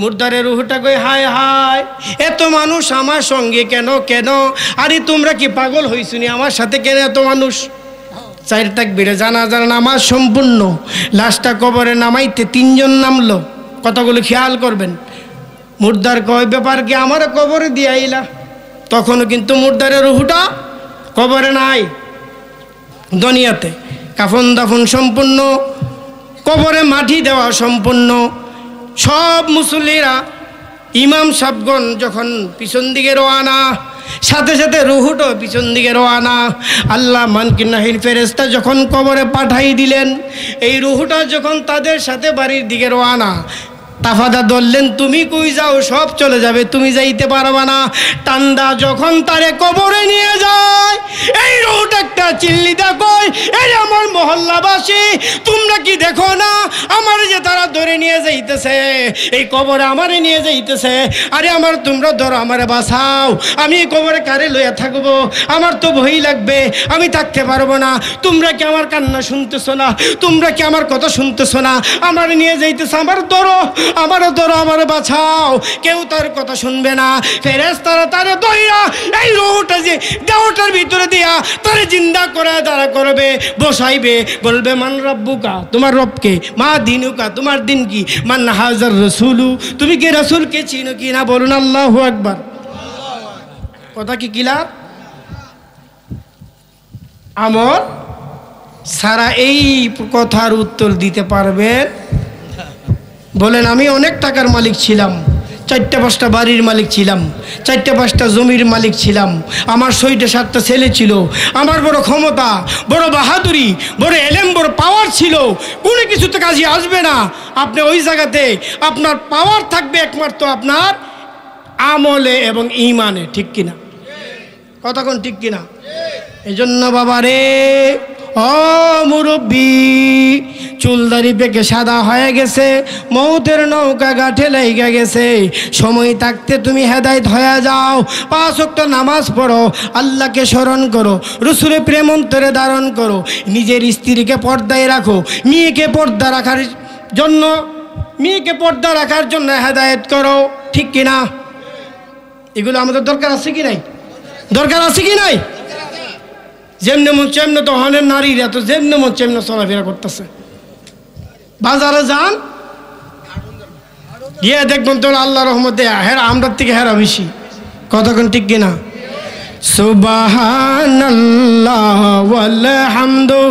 মুর্দারের রুহটা কই, হায় হায় এত মানুষ আমার সঙ্গে কেন কেন, আরে তোমরা কি পাগল হইছুনি, আমার সাথে কেন এত মানুষ। 4 তাকবীরে জানাজার নামাজ সম্পূর্ণ, লাশটা কবরে নামাইতে 3 জন নামলো। কথাগুলো খেয়াল করবেন। মুর্দার কয়, ব্যাপার কি আমার কবরে দিয়ে আইলা? তখনও কিন্তু মুর্দারের রুহটা কবরে নাই, দুনিয়াতে। কাফন দাফন সম্পূর্ণ, কবরে মাটি দেওয়া সম্পূর্ণ। সব মুসল্লিরা ইমাম সাহেবগণ যখন পিছন দিকে রওয়ানা, সাথে সাথে রুহুটাও পিছন দিকে রওয়ানা। আল্লাহ মানকিনাহির ফেরেশতা যখন কবরে পাঠাই দিলেন, এই রুহুটা যখন তাদের সাথে বাড়ির দিকে রওয়ানা, তাফাদা ধরলেন, তুমি কই যাও, সব চলে যাবে, তুমি যাইতে পারবা না। টান্ডা যখন তারে কবরে নিয়ে যায়, এই রুহটা একটা চিল্লিদা কই, এই আমার মহল্লাবাসী তোমরা কি দেখো না আমার যে তারা ধরে নিয়ে যাইতেছে, এই কবরে আমারে নিয়ে যাইতেছে, আরে আমার তোমরা ধরো, আমারে বাঁচাও, আমি এই কবরে কারে লইয়া থাকবো, আমার তো ভয় লাগবে, আমি থাকতে পারবো না। তোমরা কি আমার কান্না শুনতেছো না? তোমরা কি আমার কথা শুনতেছো না? আমারে নিয়ে যাইতেছে, আমার ধরো, আমারও ধরো, আমারে বাঁচাও। কেউ তার কথা শুনবে না। ফেরেশতারা তারে দইরা এই রুহটা যে দেহটার ভিতরে দিয়া তারে জিন্দা করে দাঁড়া করবে, বসাইবে, বলবে, মান রাব্বুকা, তোমার রবকে, মা দিনুকা, তোমার দিন কি, মান হাজার রাসূলু, তুমি কি রাসূলকে চিনো কি না? বলুন আল্লাহু আকবার। কথা কি ক্লিয়ার? আমর সারা এই কথার উত্তর দিতে পারবেন? বলেন, আমি অনেক টাকার মালিক ছিলাম, 4-5টা বাড়ির মালিক ছিলাম, 4-5টা জমির মালিক ছিলাম, আমার 6-7টা ছেলে ছিল, আমার বড় ক্ষমতা, বড় বাহাদুরি, বড় এলেম, বড় পাওয়ার ছিল, কোনো কিছুতে কাজে আসবে না। আপনি ওই জায়গাতে আপনার পাওয়ার থাকবে একমাত্র আপনার আমলে এবং ইমানে, ঠিক কিনা? কথা কোন ঠিক কিনা? এই জন্য বাবা রে, ও মুরব্বী, চুলদারি পেকে সাদা হয়ে গেছে, মৌতের নৌকা গাঠে লাইগা গেছে, সময় থাকতে তুমি হেদায়েত হয়ে যাও, 5 ওয়াক্ত নামাজ পড়ো, আল্লাহকে স্মরণ করো, রসুলের প্রেম অন্তরে ধারণ করো, নিজের স্ত্রীকে পর্দায় রাখো, মেয়েকে পর্দা রাখার জন্য হেদায়েত করো, ঠিক কিনা? এগুলো আমাদের দরকার আছে কি নাই? দরকার আছে কি নাই? যেমনি মন চেমনে তো হনের নারীরা তো যেমনি মন চেমনে চলাফেরা করতেছে। বাজারে যান, গিয়ে দেখবেন তো আল্লাহ রহমতে হেরা আমরার থেকে হেরা বেশি। কতক্ষণ ঠিক কিনা? সুবহানাল্লাহ ওয়াল হামদু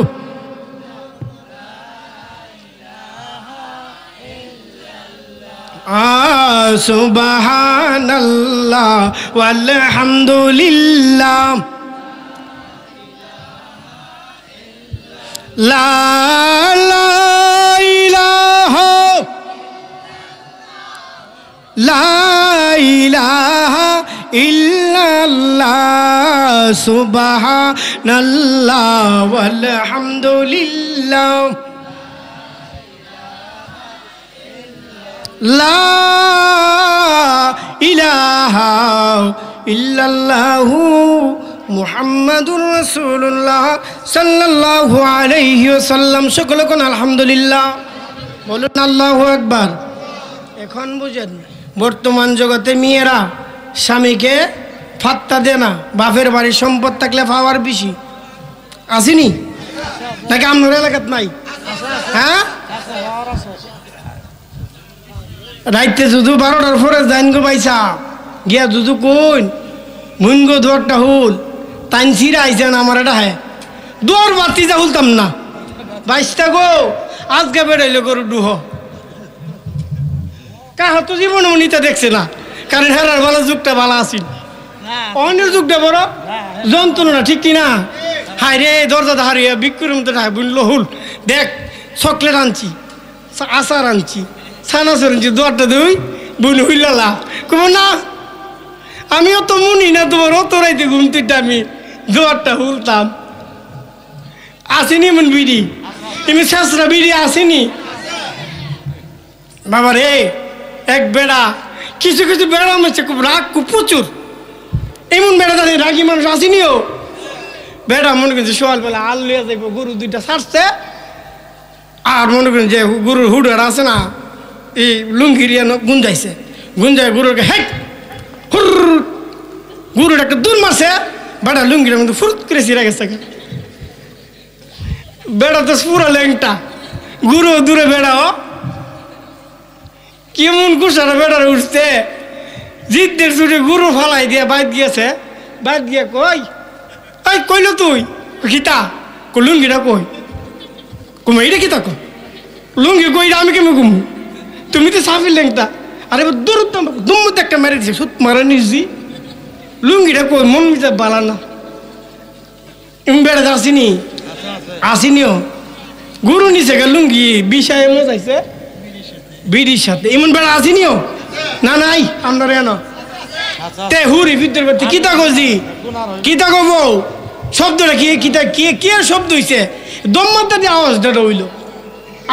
সুবহানাল্লাহ ওয়াল হামদুলিল্লাহ লা ইলাহা ইল্লাল্লাহ সুবহানাল্লাহ ওয়াল হামদুলিল্লাহ লা ইলাহা ইল্লাল্লাহু মুহাম্মাদুর রাসূলুল্লাহ সাল্লাল্লাহু আলাইহি ওয়াসাল্লাম। সকলে কোন আলহামদুলিল্লাহ বলুন, আল্লাহু আকবার। এখন বুঝেন, বর্তমান জগতে মেয়েরা স্বামীকে ফাত্তা দেয় না। বাপের বাড়ির সম্পদ থাকলে পাওয়ার বেশি আসেনি নাকি? আপনার এলাকাত নাই? হ্যাঁ, রাইতে যুদু 12টার পরে যাইন গো পাইসা গিয়া যুদু কইন মুন গো দুয়ারটা হুল তাইন ছিঁড়া আইসেন আমার এটা হ্যাঁ দুয়ার বাতি যা হুলতাম না বাইশটা গো আজকে বেড়াইলে গরু ডুহ কাহা তো জীবন উনিটা দেখছে না, কারণ হেরার ভালো যুগটা ভালো আসিল, অন্যের যুগটা বড় যন্ত্রণা। ঠিক কিনা? হায় রে দরজা হারিয়ে বিক্রির মতো বুনলো হুল দেখ, চকলেট আনছি, আচার আনছি, ছানাচুর আনছি, দুয়ারটা দুই বুন হুইলালা কব না আমিও তো মুনি না তোমার অত রাইতে ঘুমতিটা আমি দুয়ারটা হুলতাম। আসেনি মন বিড়ি, এমনি শেষরা বিড়ি আসেনি বাবা রে। এক বেড়া, কিছু কিছু বেড়া হচ্ছে খুব রাগ, খুব প্রচুর। এমন বেড়া দাঁড়িয়ে রাগি মানুষ আসেনিও। বেড়া মনে করছে সকালবেলা আল লিয়ে যাইব, গরু দুইটা ছাড়ছে, আর মনে করেন যে গরুর হুডার আছে না, এই লুঙ্গিরিয়া গুঞ্জাইছে, গুঞ্জায় গরুকে হেক হুর গরুর একটা দূর মারছে, বেড়া লুঙ্গির মধ্যে ফুরুত করে ছিঁড়ে গেছে। বেড়া তো পুরো ল্যাংটা, গুরু দূরে বেড়াও কেমন কুসারা বেড়ার উঠছে, জিদ্দের ছুটে গুরু ফালাই দিয়ে বাইত গিয়েছে, বাইত গিয়ে কই এই কইল তুই খিতা লুঙ্গিটা কই কুমা এটা কিতা কই লুঙ্গি কই আমি কেমন ঘুমু, তুমি তো সাফির ল্যাংটা। আরে দূর দুম্মুত একটা মেরে দিছে, সুত মারা নিজি লুঙ্গিটা কই মন মিজা বালা না। এমন বেড়া আসিনি আসিনিও, গুরু নিচে গেল লুঙ্গি বিষায় মজাইছে বিড়ির সাথে, এমন বেড়া আসিনিও না নাই আপনার এন তে হুরি ভিতর করতে কিতা কজি কিতা কব শব্দটা কি কিতা কে কে শব্দ হইছে দম্মাতা দিয়ে আওয়াজটা হইল,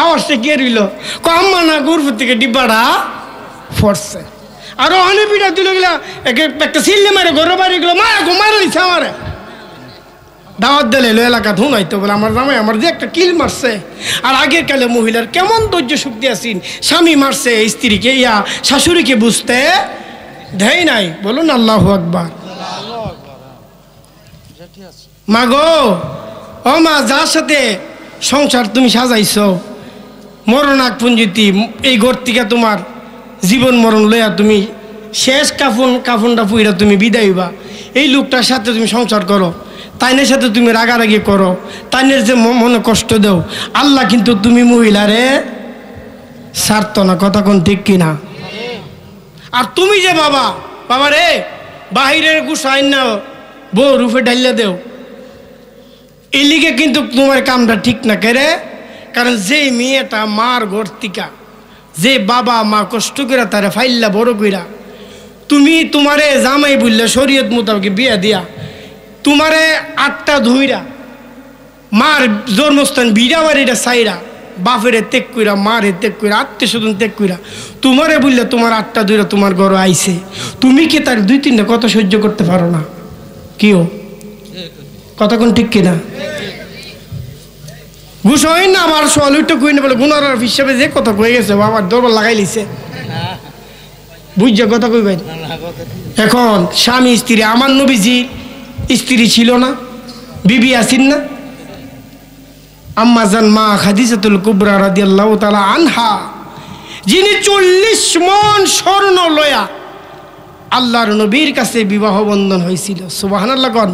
আওয়াজটা কে রইল কম্মা না গুরুপুর থেকে ডিব্বাটা ফরছে। আরো অনেক পিঠা তুলে গেলা একটা সিল্লে মারে ঘর বাড়ি গেলো মারা গো মারা দিচ্ছে আমারে। দাওয়াত দিলে এলাকা ধুন হইতো বলে আমার জামাই আমার যে একটা কিল মারছে। আর আগের কালে মহিলার কেমন ধৈর্য শক্তি আসিন, স্বামী মারছে স্ত্রীকে ইয়া শাশুড়িকে বুঝতে দেয় নাই। বলুন আল্লাহু আকবার। মা গো ও মা, যার সাথে সংসার তুমি সাজাইছ মরণাক পুঞ্জিতি, এই ঘর থেকে তোমার জীবন মরণ লইয়া তুমি শেষ কাফনটা পুইরা তুমি বিদায় হইবা, এই লোকটার সাথে তুমি সংসার করো, তাইনের সাথে তুমি রাগারাগি করো, তাইনের যে মনে কষ্ট দেও, আল্লাহ কিন্তু তুমি মহিলারে ছাড়তো না। কথা কোন ঠিক কিনা? আর তুমি যে বাবা রে বাহিরের গুসাইন না বউ রূপে ডাইলা দেও, এই লিগে কিন্তু তোমার কামটা ঠিক না কেরে। কারণ যে মেয়েটা মার ঘর থেকে যে বাবা মা কষ্ট করে তারা ফাইল্লা বড় কইরা, তুমি তোমারে জামাই বললে শরীয়ত মোতাবেক বিয়া দিয়া তোমারে 8টা ধুইরা মার জন্মস্থান বিড়া বাড়িটা সাইরা বাপেরে ত্যাগ কইরা মারে ত্যাগ কইরা আত্মীয় স্বজন ত্যাগ কইরা তোমারে বললে তোমার 8টা ধুইরা তোমার ঘরে আইছে, তুমি কি তার 2-3টা কথা সহ্য করতে পারো না? কিও কথা কোন ঠিক কিনা? ঘুষ হয় না আবার সোয়াল উঠতে কই না বলে গুনার হিসাবে যে কথা কয়ে গেছে বাবার দরবার লাগাই লিছে। বুঝছে কথা কইবেন। এখন স্বামী স্ত্রী, আমার নবীজি স্ত্রী ছিল না, বিবি আছেন না, আম্মাজান মা খাদিজাতুল কুবরা রাদিয়াল্লাহু তাআলা আনহা, যিনি 40 মণ স্বর্ণ লয়া আল্লাহর নবীর কাছে বিবাহ বন্ধন হয়েছিল। সুবহানাল্লাহ কোন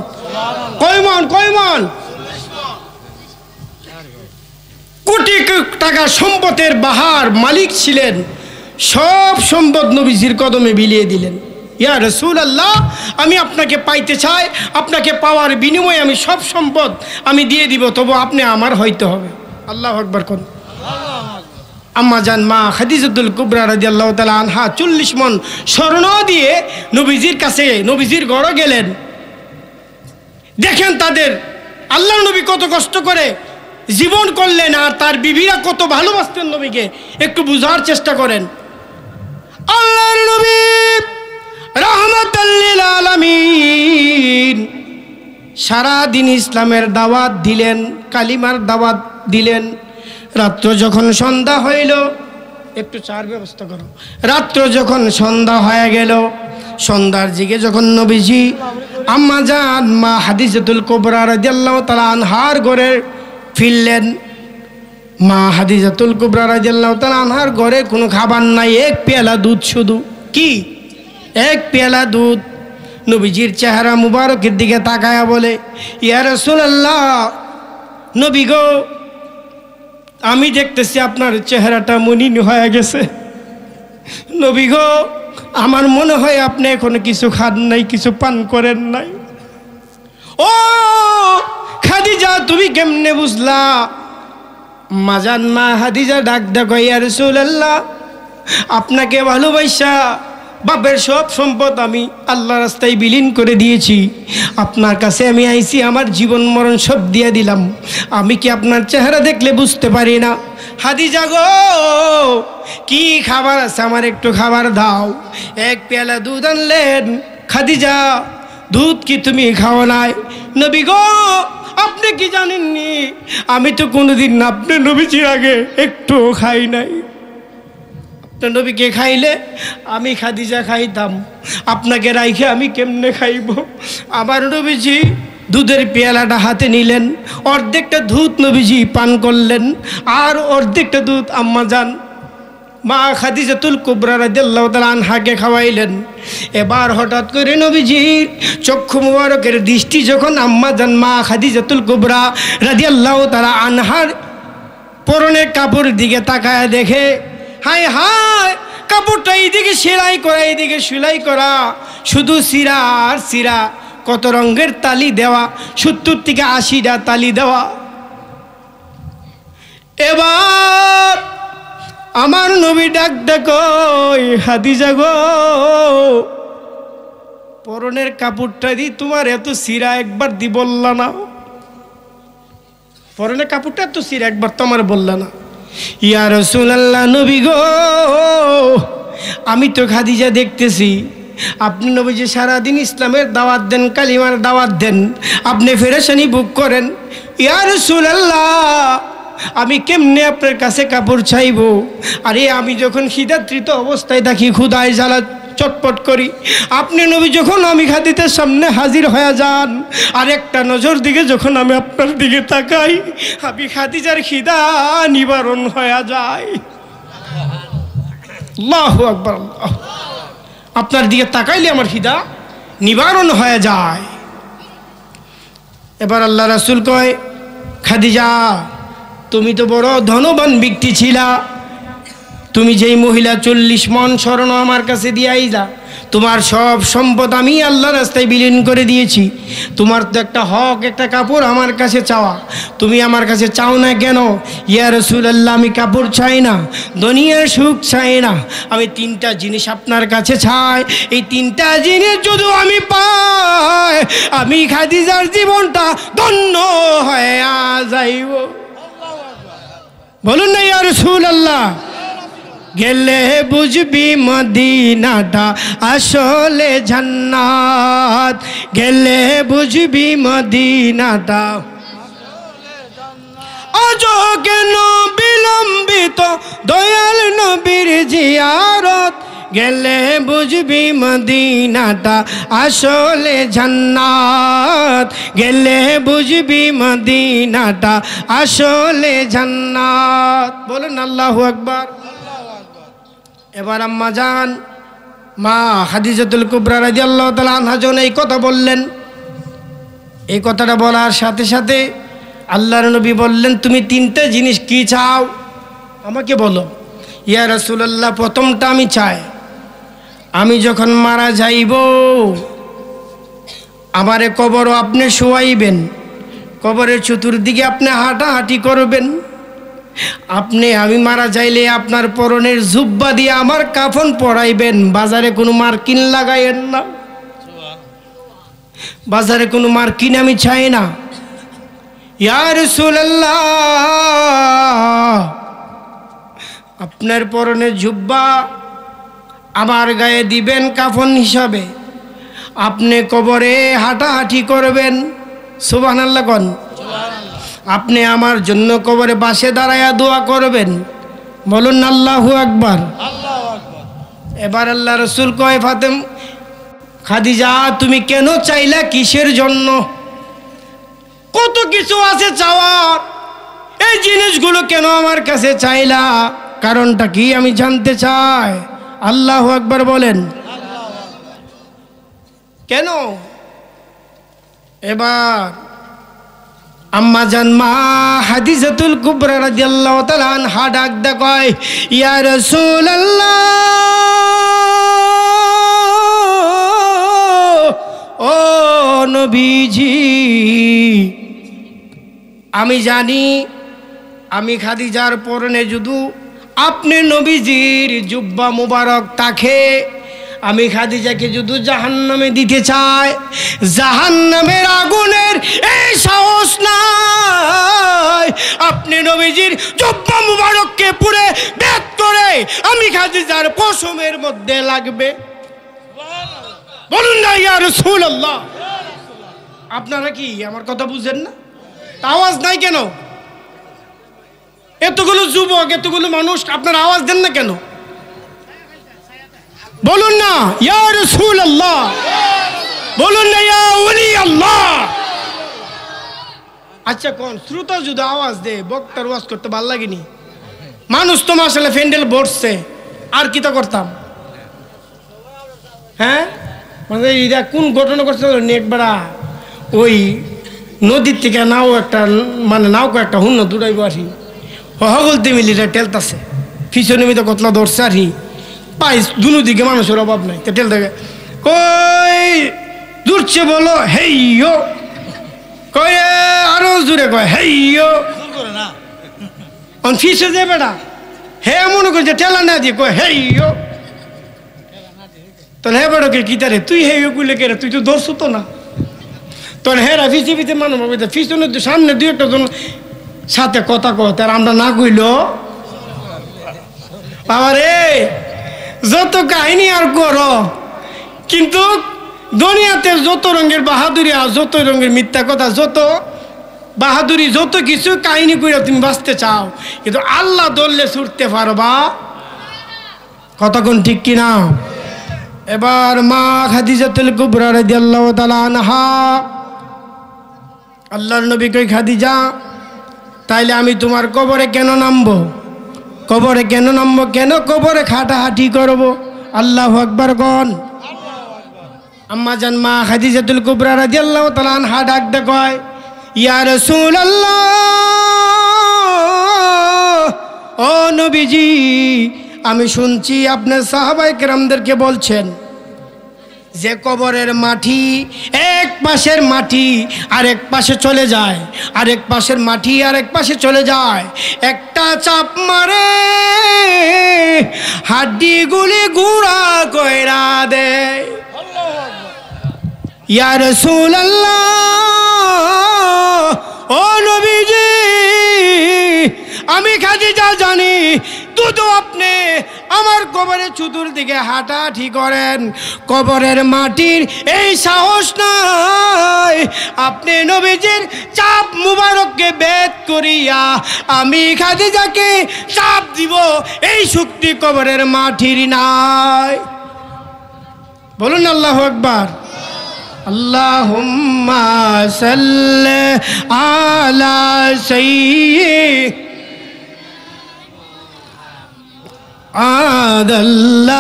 কয় মণ? কয় মণ? কোটি টাকা সম্পদের বাহার মালিক ছিলেন। সব সম্পদ নবীজির কদমে বিলিয়ে দিলেন। ইয়া রাসূলুল্লাহ, আমি আপনাকে পাইতে চাই, আপনাকে পাওয়ার বিনিময়ে আমি সব সম্পদ আমি দিয়ে দিব, তবু আপনি আমার হইতে হবে। আল্লাহু আকবার কোন। আম্মা জান মা খাদিজাতুল কুবরা রাদিয়াল্লাহু তাআলা আনহা 40 মণ স্বর্ণ দিয়ে নবীজির কাছে, নবীজির ঘরে গেলেন। দেখেন তাদের আল্লাহর নবী কত কষ্ট করে জীবন করলেন, আর তার বিবিরা কত ভালোবাসতেন নবীকে। একটু বুঝার চেষ্টা করেন। আল্লাহর নবী রাহমাতাল লিল আলামিন সারা দিন ইসলামের দাওয়াত দিলেন, কালিমার দাওয়াত দিলেন। রাত্র যখন সন্ধ্যা হইল, একটু চার ব্যবস্থা করো। রাত্র যখন সন্ধ্যা হয়ে গেল, সন্ধ্যার দিকে যখন নবীজি আম্মা জান মা খাদিজাতুল কুবরা রাদিয়াল্লাহু তাআলা আনহার ঘরে ফিরলেন। মা খাদিজাতুল কুবরা রাদিয়াল্লাহু তাআলা আনহার ঘরে কোনো খাবার নাই, এক পেয়ালা দুধ শুধু। কি? এক পেয়ালা দুধ। নবীজির চেহারা মুবারকের দিকে তাকায়া বলে, ইয়া রাসূলুল্লাহ, নবী গো, আমি দেখতেছি আপনার চেহারাটা মলিন হয়ে গেছে। নবী গো, আমার মনে হয় আপনি এখনো কিছু খান নাই, কিছু পান করেন নাই। ও খাদিজা, তুমি কেমনে বুঝলা? মাজান মা খাদিজা ডাক দেখো, ইয়া রাসূলুল্লাহ, আপনাকে ভালোবাসা বাপের সব সম্পদ আমি আল্লাহ রাস্তায় বিলীন করে দিয়েছি। আপনার কাছে আমি আইছি, আমার জীবন মরণ সব দিয়ে দিলাম। আমি কি আপনার চেহারা দেখলে বুঝতে পারি না? খাদিজা গো, কি খাবার আছে, আমার একটু খাবার দাও। এক পেয়ালা দুধ আনলেন। খাদিজা, দুধ কি তুমি খাও নাই? নবী গো, আপনি কি জানেননি, আমি তো কোনোদিন আপনি নবীজির আগে একটুও খাই নাই। নবীকে খাইলে আমি খাদিজা খাইতাম, আপনাকে রাইখে আমি কেমনে খাইব? আমার নবীজি দুধের পেয়ালাটা হাতে নিলেন, অর্ধেকটা দুধ নবীজি পান করলেন, আর অর্ধেকটা দুধ আম্মা জান মা খাদিজাতুল কুবরা রাদিয়াল্লাহু তাআলা আনহাকে খাওয়াইলেন। এবার হঠাৎ করে নবীজির চক্ষু মুবারকের দৃষ্টি যখন আম্মা জান মা খাদিজাতুল কুবরা রাদিয়াল্লাহু তাআলা আনহার পরনের কাপড়ের দিকে তাকায় দেখে, হায় হায়, কাপড়টা এইদিকে সেলাই করা, এইদিকে সেলাই করা, শুধু সিরা আর সিরা, কত রঙের তালি দেওয়া, 70 থেকে 80টা তালি দেওয়া। এবার আমার নবী ডাক দেখো, খাদিজা গো, পরনের কাপড়টা দি তোমার এত সিরা একবার দি বললা না? পরনের কাপড়টা এত সিরা একবার তো আমার বললা না? ইয়া রাসূলুল্লাহ, নবী গো, আমি তো খাদিজা দেখতেছি আপনি নবীজি সারাদিন ইসলামের দাওয়াত দেন, কালিমার দাওয়াত দেন, আপনি পেরেশানি ভোগ করেন। ইয়া রাসূলুল্লাহ, আমি কেমনে আপনার কাছে কাপড় চাইব? আরে আমি যখন খিদাতৃত অবস্থায় থাকি, ক্ষুধায় জ্বালা চটপট করি, আপনি নবী যখন আমি খাদিজার সামনে হাজির হয়ে যান, আর একটা নজর দিকে যখন আমি আপনার দিকে তাকাই, আমি খাদিজার খিদা নিবারণ হয়ে যায়। আল্লাহু আকবার। আল্লাহ, আপনার দিকে তাকাইলে আমার খিদা নিবারণ হয়ে যায়। এবার আল্লাহ রাসূল কয়, খাদিজা, তুমি তো বড় ধনবান ব্যক্তি ছিলা, তুমি যেই মহিলা 40 মণ স্বর্ণ আমার কাছে দিয়াই যা, তোমার সব সম্পদ আমি আল্লাহর রাস্তায় বিলীন করে দিয়েছি। তোমার তো একটা হক, একটা কাপড় আমার কাছে চাওয়া, তুমি আমার কাছে চাও না কেন? ইয়া রাসূলুল্লাহ, আমি কাপড় চাই না, দুনিয়ার সুখ চাই না, আমি 3টা জিনিস আপনার কাছে চাই। এই 3টা জিনিস যদি আমি পাই, আমি খাদিজার জীবনটা ধন্য হয়ে যাইব। বলুন না ইয়া রাসূলুল্লাহ। গেলে বুঝবি মদিনাটা আসলে জান্নাত, গেলে বুঝবি মদিনাটা। আজ কেন বিলম্বিত দয়াল নবীর জিয়ারত, গেলে বুঝবি মদিনাটা আসলে জান্নাত, গেলে বুঝবি মদিনাটা আসলে জান্নাত। বলুন আল্লাহু আকবার। এবার আম্মা জান মা খাদিজাতুল কুবরা রাদিয়াল্লাহু তাআলা আনহা যখন এই কথা বললেন, এই কথাটা বলার সাথে সাথে আল্লাহর নবী বললেন, তুমি তিনটা জিনিস কি চাও আমাকে বলো। ইয়া রাসূলুল্লাহ, প্রথমটা আমি চাই আমি যখন মারা যাইব আমারে কবরও আপনি শোয়াইবেন, কবরের চতুর্দিকে আপনি হাঁটাহাঁটি করবেন, আপনি আমি মারা যাইলে আপনার পরনের জুব্বা দিয়ে আমার কাফন পরাইবেন, বাজারে কোনো মার্কিন লাগাইয়েন না, বাজারে কোনো মার্কিন আমি চাই না। ইয়া রাসূলুল্লাহ, আপনার পরনের জুব্বা আমার গায়ে দিবেন কাফন হিসাবে, আপনি কবরে হাঁটাহাঁটি করবেন, সুবহানাল্লাহ কোন, আপনি আমার জন্য কবরে পাশে দাঁড়ায়া দোয়া করবেন, বলুন আল্লাহু আকবার। এবার আল্লাহ রাসূল কয়, খাদিজা তুমি কেন চাইলা, কিসের জন্য? কত কিছু আছে চাওয়ার, এই জিনিসগুলো কেন আমার কাছে চাইলা, কারণটা কি আমি জানতে চাই। আল্লাহু আকবার বলেন, কেন? এবার আম্মা জান মা খাদিজাতুল কুবরা রাদিয়াল্লাহু তাআলা আনহা ডাক দা কয়, ইয়া রাসূলুল্লাহ, ও নবীজি, আমি জানি আমি খাদিজার পরনে যদি আপনি নবীজির জুব্বা মুবারক তাকে, আমি খাদিজাকে যদি জাহান্নামে দিতে চাই, জাহান্নামের আগুনের এই সাহস নাই, আপনি নবীজির জুব্বা মুবারককে পুরে বেদ করে আমি খাদিজার পশমের মধ্যে লাগবে। বলুন না ইয়া রাসূলুল্লাহ। আপনারা কি আমার কথা বুঝেন না? আওয়াজ নাই কেন? এতগুলো যুবক, এতগুলো মানুষ, আপনারা আওয়াজ দেন না কেন? বলুন না ইয়া রাসূলুল্লাহ, বলুন না ইয়া ওলি আল্লাহ। আচ্ছা কোন শ্রোতা যদি আওয়াজ দে, বক্তার ওয়াজ করতে ভালো লাগেনি? মানুষ তো মাশাআল্লাহ ফ্যান্ডেল বসছে, আর কি তো করতাম? হ্যাঁ, মানে এটা কোন ঘটনা করছে একবার, ওই নদীর থেকে নাও একটা, মানে নাও একটা হুন্ন দূরাইব আসি, হগলতে মিলিটা টেলতাছে, পিছনে মিতে কতলা ধরছে আর পাই, দুনো দিকে মানুষের অভাব নাই, টেল থেকে কই দূরছে বলো হেইয়ো, কয় আরো জোরে কয় হেইয়ো, ফিসে যে বেটা হে মনে করছে টেলা না দিয়ে কয় হেইয়ো, তাহলে হে বেড়কে কি তারে তুই হেইয়ো কুলে কে রে, তুই তো ধরছো তো না, তোর হেরা ফিসে ফিসে মানুষ পিছনে সামনে দুই একটা জন সাথে কথা কয়, তার আমরা না কইল বাবা রে, যত কাহিনী আর করো, কিন্তু দুনিয়াতে যত রঙের বাহাদুরি আর যত রঙের মিথ্যা কথা, যত বাহাদুরি, যত কিছু কাহিনী করে তুমি বাঁচতে চাও, কিন্তু আল্লাহ ধরলে ছুটতে পারবা, কতক্ষণ ঠিক কিনা? এবার মা খাদিজাতুল কুবরা রাদিয়াল্লাহু তাআলা আনহা আল্লাহর নবী কই, খাদিজা তাইলে আমি তোমার কবরে কেন নামবো? কবরে কেন নামবো? কেন কবরে খাটাহাটি করবো? আল্লাহু আকবার গন। আম্মা জান মা খাদিজাতুল কুবরা রাদিয়াল্লাহু তাআলা আনহা ডাক দে কয়, ইয়া রাসূলুল্লাহ, ও নবীজি, আমি শুনছি আপনার সাহাবায়ে কেরামদেরকে বলছেন যে কবরের মাটি এক পাশের মাটি আরেক পাশে চলে যায়, আরেক পাশের মাটি আরেক পাশে চলে যায়, একটা চাপ মারে হাড্ডিগুলি গুঁড়া কইরা দেয়। ইয়া রাসূলুল্লাহ, ও নবীজি, আমি খাদিজা জানি দুটো আপনি আমার কবরের চতুর্দিকে হাঁটাহাঁটি করেন, কবরের মাটির এই সাহস নাই আপনি নবীজির চাপ মুবারককে বেদ করিয়া আমি খাদিজাকে চাপ দিব, এই শক্তি কবরের মাটির নাই। বলুন আল্লাহু আকবার। আল্লাহুম্মা সাল্লি আলা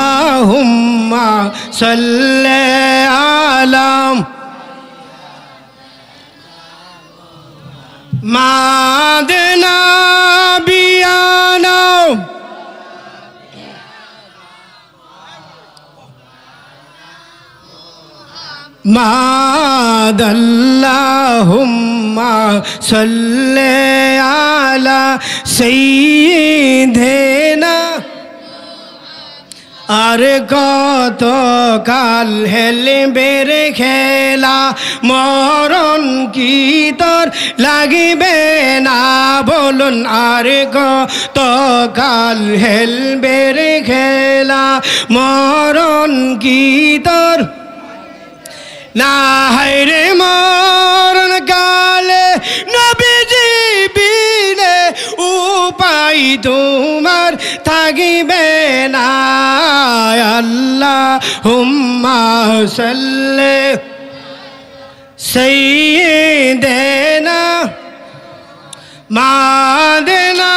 আল্লাহুম্মা সাল্লি আলা মাদনা বিয়ানা মাদাল্লাহুম্মা সাল্লি আলা সাইয়্যিদিনা। আর কত কাল হেলবে রে খেলা, মরণ কি তোর লাগিবে না? বলুন আর কত কাল হেলবে রে খেলা, মরণ কি তোর না? হায়রে মরণ কালে নবীজি বিনে উপায় তোমার থাকিবে না। আল্লাহুম্মা সাল্লি সাইয়্যিদিনা মাদনা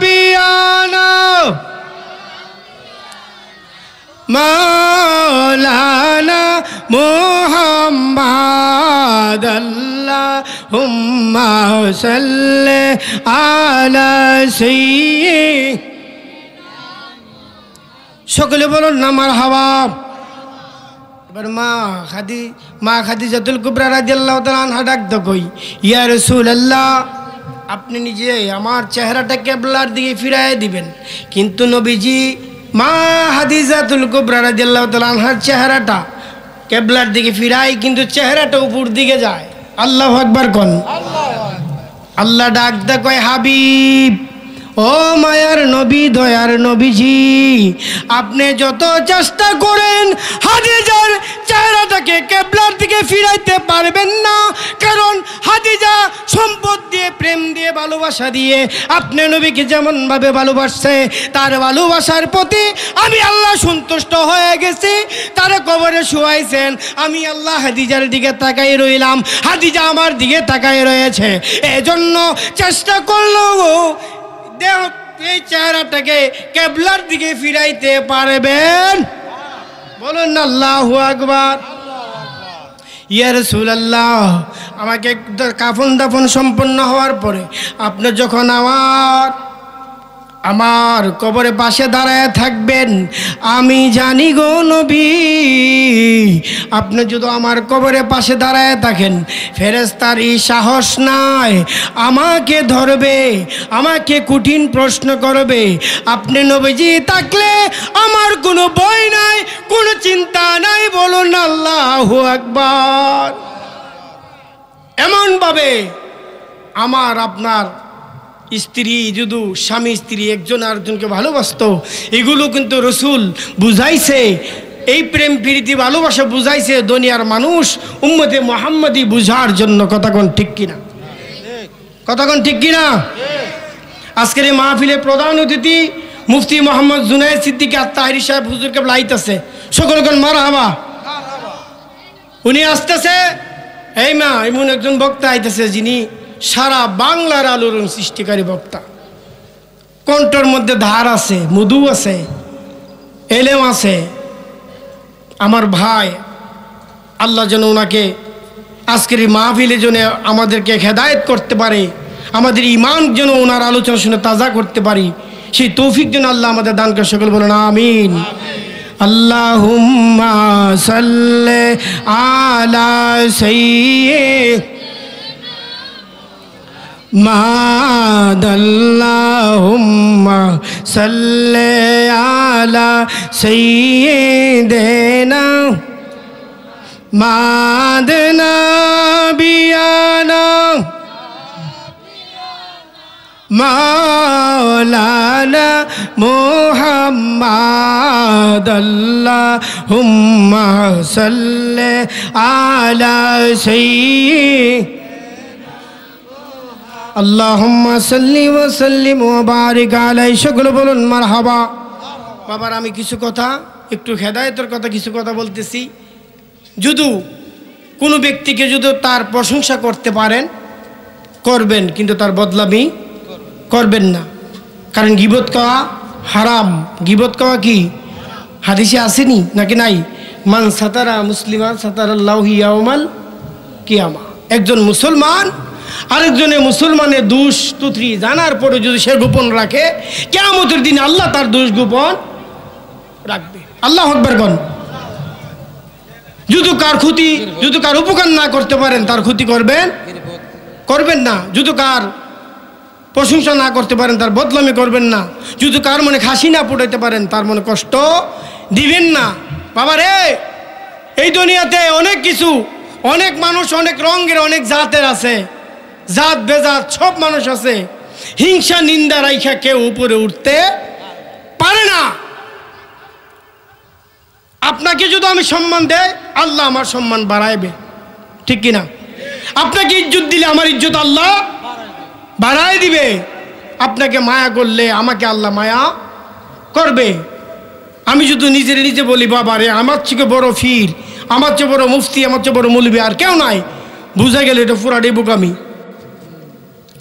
বিয়ানা মাওলানা মুহাম্মদ। আল্লাহুম্মা সাল্লি আলা সাইয়্যিদিনা। সকলে বলুন না মারহাবা। এবার মা খাদিজাতুল কুবরা রাদিয়াল্লাহু তাআলা আনহা ডাক দাও, কই ইয়া রাসূলুল্লাহ, আপনি নিজে আমার চেহারাটা কিবলার দিকে ফিরায় দিবেন। কিন্তু নবীজি মা খাদিজাতুল কুবরা রাদিয়াল্লাহু তাআলা আনহার চেহারাটা কিবলার দিকে ফিরায়, কিন্তু চেহারাটা উপর দিকে যায়। আল্লাহু আকবার কোন। আল্লাহ ডাক দা কয়, হাবিব, ও মায়ার নবী, দয়ার নবীজি, আপনি যত চেষ্টা করেন খাদিজার চেহারাটাকে কিবলার দিকে ফিরাইতে পারবেন না। কারণ খাদিজা সম্পদ দিয়ে, প্রেম দিয়ে, ভালোবাসা দিয়ে আপনি নবীকে যেমন ভাবে ভালোবাসছে, তার ভালোবাসার প্রতি আমি আল্লাহ সন্তুষ্ট হয়ে গেছি। তার কবরে শুয়াইছেন, আমি আল্লাহ খাদিজার দিকে তাকাই রইলাম, খাদিজা আমার দিকে তাকাই রয়েছে। এজন্য চেষ্টা করলো দেহ এই চেহারাটাকে কিবলার দিকে ফিরাইতে পারবেন? বলুন আল্লাহু আকবার। ইয়া রাসূলুল্লাহ, আমাকে কাফন দাফন সম্পন্ন হওয়ার পরে আপনি যখন আমার কবরের পাশে দাঁড়ায় থাকবেন, আমি জানি গো নবী, আপনি যদি আমার কবরের পাশে দাঁড়ায় থাকেন, ফেরেশতার এই সাহস নাই আমাকে ধরবে, আমাকে কঠিন প্রশ্ন করবে। আপনি নবীজি থাকলে আমার কোনো ভয় নাই, কোনো চিন্তা নাই। বলুন আল্লাহু আকবার। এমনভাবে আমার আপনার স্ত্রী, যদি স্বামী স্ত্রী একজন আরেকজনকে ভালোবাসত, এগুলো কিন্তু রসুল বুঝাইছে। এই প্রেম প্রীতি ভালোবাসা বুঝাইছে দুনিয়ার মানুষ উম্মতে মুহাম্মাদি বুঝার জন্য। কথা কোন ঠিক কিনা? কথা কোন ঠিক কিনা? আজকের এই মাহফিলের প্রধান অতিথি মুফতি মোহাম্মদ জুনায়েদ সিদ্দিকী আত-তাহেরী সাহেব হুজুরকে লাইতেছে। সকলে কোন মারহাবা। উনি আসতেছে, এই মা এমন একজন বক্তা আইতেছে যিনি সারা বাংলার আলোড়ন সৃষ্টিকারী বক্তা। কণ্ঠের মধ্যে ধার আছে, মধু আছে, এলেম আছে। আমার ভাই, আল্লাহ যেন ওনাকে আজকের এই মাহফিলে যেন আমাদেরকে হেদায়েত করতে পারে, আমাদের ঈমান যেন ওনার আলোচনা শুনে তাজা করতে পারি, সেই তৌফিক যেন আল্লাহ আমাদের দান করে। সকল বলেন আমিন। আল্লাহুম্মা সাল্লি আলা সাইয়্যিদিনা মাদাল্লাহুম্মা সাল্লি আলা সাইয়্যিদিনা মাদনা বিয়ানা মাওলানা মুহাম্মদ। আল্লাহুম্মা সাল্লি আলা সাইয়্যিদিনা আল্লাহুম্মা সাল্লি ওয়া সাল্লিম ওয়া বারিক আলাইহি। সকলে বলুন মারহাবা। বাবার আমি কিছু কথা, একটু হেদায়েতের কথা কিছু কথা বলতেছি। যদি কোনো ব্যক্তিকে যদি তার প্রশংসা করতে পারেন করবেন, কিন্তু তার বদলামি করবেন না। কারণ গীবত করা হারাম। গীবত করা কি হাদিসে আসেনি নাকি নাই? মান সাতারা মুসলিমান সাতারাল্লাহু ইয়াউমাল কিয়ামা। একজন মুসলমান আরেকজনের মুসলমানের দোষ তুত্রি জানার পরে যদি সে গোপন রাখে, কিয়ামতের দিন আল্লাহ তার দোষ গোপন রাখবে। আল্লাহু আকবার বলেন। যদি কার ক্ষতি, যদি কার উপকার না করতে পারেন তার ক্ষতি করবেন না। যদি কার প্রশংসা না করতে পারেন তার বদলামি করবেন না। যদি কার মনে হাসি না ফুটাইতে পারেন তার মনে কষ্ট দিবেন না। বাবা রে, এই দুনিয়াতে অনেক কিছু, অনেক মানুষ, অনেক রঙের, অনেক জাতের আছে, জাত বেজাত সব মানুষ আছে। হিংসা নিন্দা রাইখা কেউ উপরে উঠতে পারে না। আপনাকে যদি আমি সম্মান দেয়, আল্লাহ আমার সম্মান বাড়াইবে, ঠিক কিনা? আপনাকে ইজ্জত দিলে আমার ইজ্জত আল্লাহ বাড়াই দিবে। আপনাকে মায়া করলে আমাকে আল্লাহ মায়া করবে। আমি যদি নিজে বলি বাবা রে আমার থেকে বড় ফির, আমার চেয়ে বড় মুফতি, আমার চেয়ে বড় মৌলবি আর কেউ নাই, বুঝা গেল এটা পুরাটাই বোকামি।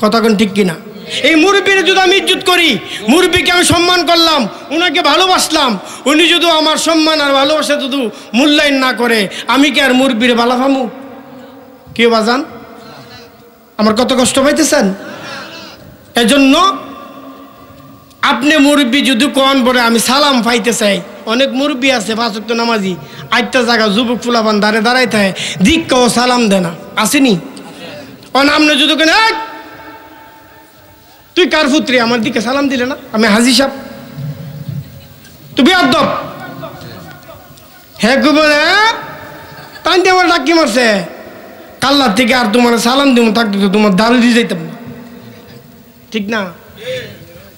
কথা কোন ঠিক কিনা? এই মুরব্বীর যদি আমি ইজ্জত করি, মুরব্বীকে আমি সম্মান করলাম, উনাকে ভালোবাসলাম, উনি যদি আমার সম্মান আর ভালোবাসা যদি মূল্যায়ন না করে, আমি কি আর মুরব্বীর ভালো পামু? কেউ বাজান আমার কত কষ্ট পাইতেছেন? এজন্য আপনি মুরব্বী যদি কোন বলে আমি সালাম পাইতে চাই, অনেক মুরব্বী আছে 5 ওয়াক্ত নামাজি, 8টা জায়গা যুবক ফুলাবান দাঁড়াই থাকে, দিককেও সালাম দেয় না, আসেনি? আপনি যদি কেন তুই কার পুত্রী আমার দিকে সালাম দিলে না, আমি হাজি সাহেব, তুই বেয়াদব। হ্যাঁ বলে তাই আমার ডাকি মারছে, কাল্লার থেকে আর তোমার সালাম দিব থাকতো তো তোমার দাঁড়ু দিয়ে যাইতাম না, ঠিক না?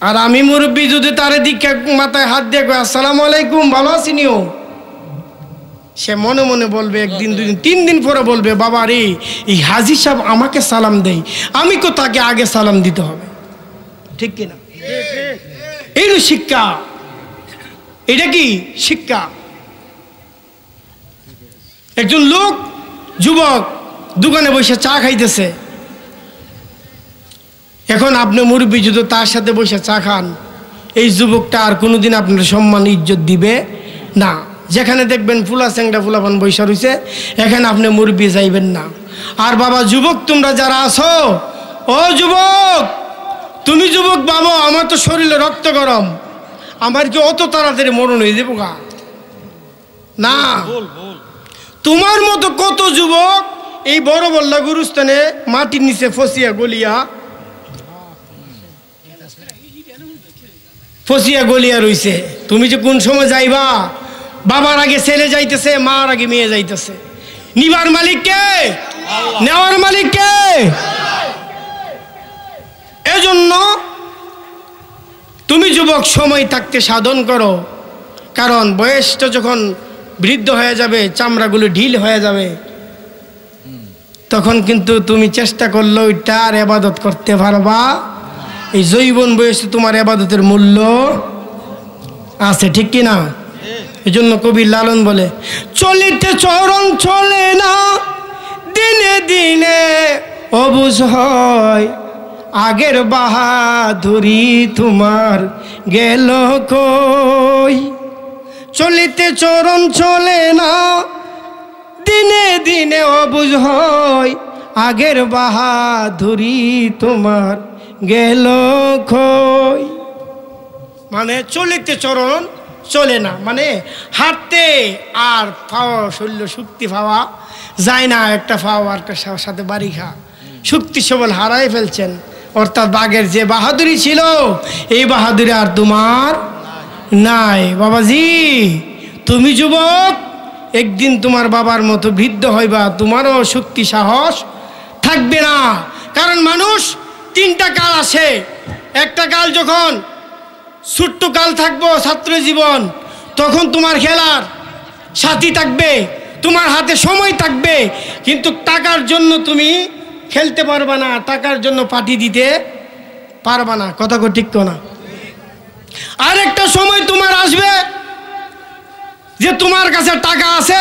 আর আমি মুরব্বী যদি তার দিকে মাথায় হাত দিয়ে আসসালামু আলাইকুম ভালো আছিনিও, সে মনে মনে বলবে, একদিন 2 দিন 3 দিন পরে বলবে বাবা রে এই হাজি সাহেব আমাকে সালাম দেই, আমি তো তাকে আগে সালাম দিতে হবে, ঠিক কিনা? এই শিক্ষা, এটা কি শিক্ষা? একজন লোক যুবক দোকানে বসে চা খাইতেছে, এখন আপনি মুরব্বী যদি তার সাথে বসে চা খান, এই যুবকটা আর কোনোদিন আপনার সম্মান ইজ্জত দিবে না। যেখানে দেখবেন ফুলা স্যাংটা ফুলাপান বৈশা রয়েছে, এখানে আপনি মুরব্বী যাইবেন না। আর বাবা যুবক তোমরা যারা আছো, ও যুবক তুমি যুবক বাবা, আমার তো শরীরে রক্ত গরম, আমার কি অত তাড়াতাড়ি মরণ হয়ে যাবো গা? না, তোমার মতো কত যুবক এই বড় বল্লা গুরুস্থানে মাটির নিচে ফসিয়া গলিয়া রইছে। তুমি যে কোন সময় যাইবা, বাবার আগে ছেলে যাইতেছে, মার আগে মেয়ে যাইতেছে। নিবার মালিক কে? নেওয়ার মালিক কে? এজন্য তুমি যুবক সময় থাকতে সাধন করো, কারণ বয়সটা যখন বৃদ্ধ হয়ে যাবে, চামড়াগুলো ঢিল হয়ে যাবে, তখন কিন্তু তুমি চেষ্টা করলে ওইটা আর ইবাদত করতে পারবা। এই যৌবন বয়সে তোমার ইবাদতের মূল্য আছে, ঠিক কিনা? এই জন্য কবি লালন বলে, চলিতে চরণ চলে না, দিনে দিনে অবুঝ হয়, আগের বাহাদুরি তোমার গেল কই। চলিতে চরণ চলে না, দিনে দিনে অবুঝ হয়, আগের বাহাদুরি তোমার গেল কই। মানে চলিতে চরণ চলে না, মানে হাঁটতে আর পাওয়া শরীর শক্তি পাওয়া যায় না, একটা পাওয়া আর সাথে বাড়ি খা, শক্তি সবল হারাই ফেলছেন। অর্থাৎ বাঘের যে বাহাদুরি ছিল, এই বাহাদুরি আর তোমার নাই। বাবাজি তুমি যুবক, একদিন তোমার বাবার মতো বৃদ্ধ হইবা, তোমারও শক্তি সাহস থাকবে না। কারণ মানুষ 3টা কাল আসে। একটা কাল যখন ছোট্ট কাল থাকবো, ছাত্র জীবন, তখন তোমার খেলার সাথী থাকবে, তোমার হাতে সময় থাকবে, কিন্তু টাকার জন্য তুমি খেলতে পারবা না, টাকার জন্য পার্টি দিতে পারবা না। কথা কো ঠিক তো না? আর একটা সময় তোমার আসবে যে তোমার কাছে টাকা আছে,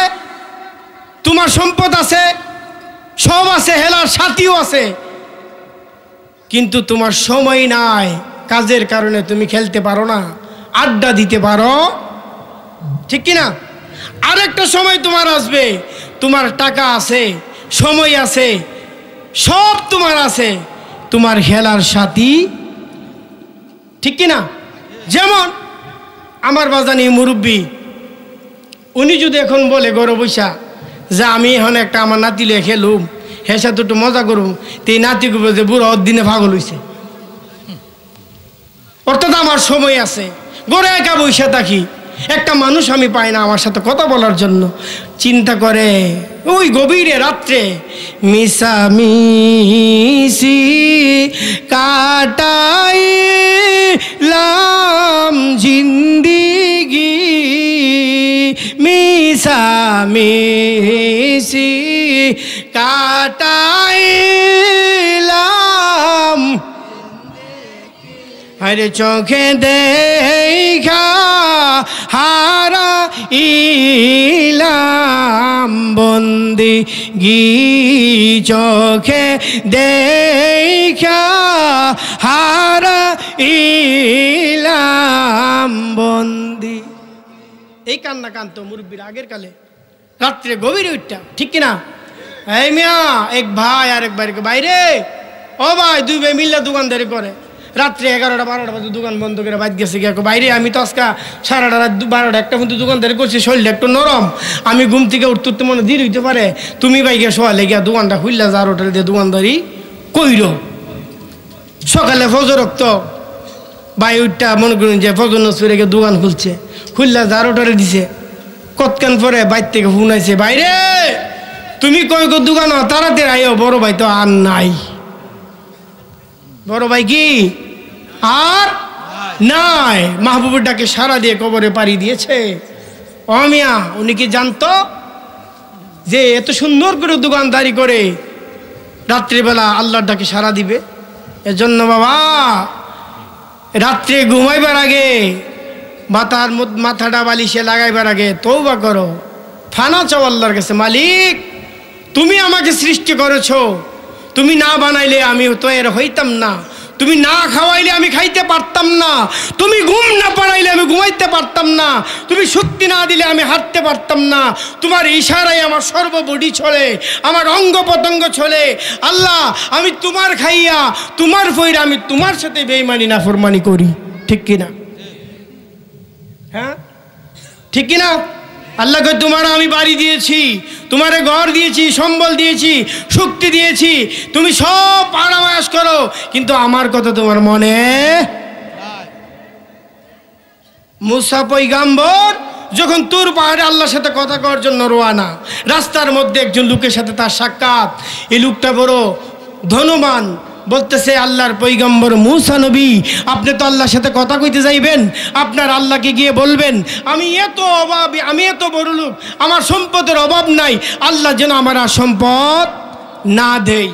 তোমার সম্পদ আছে, সব আছে, হেলার সাথীও আছে, কিন্তু তোমার সময় নাই। কাজের কারণে তুমি খেলতে পারো না, আড্ডা দিতে পারো, ঠিক কিনা? আরেকটা সময় তোমার আসবে, তোমার টাকা আছে, সময় আছে, সব তোমার আছে, তোমার খেলার সাথী, ঠিক কিনা? যেমন আমার বাজানি মুরব্বী, উনি যদি এখন বলে গরু বৈশা যে আমি এখন একটা আমার নাতি লিয়ে খেলুম, হ্যাঁ সাথে একটু মজা করুম, তো এই নাতি করবো যে বুড়ো দিনে পাগল হইছে। অর্থাৎ আমার সময় আছে, গড়ে একা বৈশা থাকি, একটা মানুষ আমি পাই না আমার সাথে কথা বলার জন্য। চিন্তা করে ওই গভীরে রাত্রে মিশামিশি কাটাইলাম জিন্দিগি, মিশামিশি কাটাইলাম, আরে চোখে দেখা হারা ইলাম বন্দিগি, চোখে দেখা হারা ইলাম বন্দি। এই কান্না কান্ত মুরব্বীর আগের কালে রাত্রে গভীরে উঠটা, ঠিক কিনা? এই মিয়া, এক ভাই আর এক ভাইকে বাইরে, ও ভাই, দুই ভাই মিল্লা দোকানদারি করে, রাত্রে 11টা 12টা বাজে দোকান বন্ধ করে বাইরে গেছে গিয়ে বাইরে, আমি তো আজকে সারাটা রাত 12টা 1টা পর্যন্ত দোকানদারি করছি, শরীরটা একটু নরম, আমি ঘুম থেকে উঠতে উঠতে মনে দেরি হইতে পারে, তুমি ভাই গিয়ে শোয়ালে গিয়া দোকানটা খুললা, 11 হোটেল দিয়ে দোকানদারি কইর। সকালে ফজর রক্ত ভাই উঠটা মনে করুন যে ফজর নসুরে গিয়ে দোকান খুলছে, খুললা 11 হোটেলে দিছে। কতক্ষণ পরে বাইর থেকে ফোন আইছে, বাইরে তুমি কই গো দোকান তাড়াতাড়ি আইও, বড় ভাই তো আর নাই। বড় ভাই কি আর নাই? মাহবুবের ডাকে সারা দিয়ে কবরে পাড়ি দিয়েছে। অমিয়া, উনি কি জানতো যে এত সুন্দর করে দোকানদারি করে রাত্রিবেলা আল্লাহর ডাকে সারা দিবে? এজন্য বাবা, রাত্রে ঘুমাইবার আগে মাথাটা বালিশে লাগাইবার আগে তওবা করো, ফানা চাও আল্লাহর কাছে, মালিক তুমি আমাকে সৃষ্টি করেছো, তুমি না বানাইলে আমি তো এর হইতাম না, তুমি না খাওয়াইলে আমি খাইতে পারতাম না, তুমি ঘুম না পাড়াইলে আমি ঘুমাইতে পারতাম না, তুমি শক্তি না দিলে আমি হাঁটতে পারতাম না, তোমার ইশারায় আমার সর্ববডি চলে, আমার অঙ্গ প্রত্যঙ্গ চলে। আল্লাহ, আমি তোমার খাইয়া তোমার ফইরা আমি তোমার সাথে বেঈমানি নাফরমানি করি, ঠিক কিনা? হ্যাঁ, ঠিক কিনা? আল্লাহ কই, তোমার আমি বাড়ি দিয়েছি, তোমারে ঘর দিয়েছি, সম্বল দিয়েছি, শক্তি দিয়েছি, তুমি সব আরামায়াস করো, কিন্তু আমার কথা তোমার মনে। মুসা পয়গাম্বর যখন তুর পাহাড়ে আল্লাহর সাথে কথা করার জন্য রওনা, রাস্তার মধ্যে একজন লোকের সাথে তার সাক্ষাৎ। এই লোকটা বড় ধনবান, বলতেছে, আল্লাহর পয়গম্বর মুসা নবী, আপনি তো আল্লাহর সাথে কথা কইতে যাইবেন, আপনার আল্লাহকে গিয়ে বলবেন আমি এত অভাবী, আমি এত বড় লোক, আমার সম্পদের অভাব নাই, আল্লাহ যেন আমার আর সম্পদ না দেয়।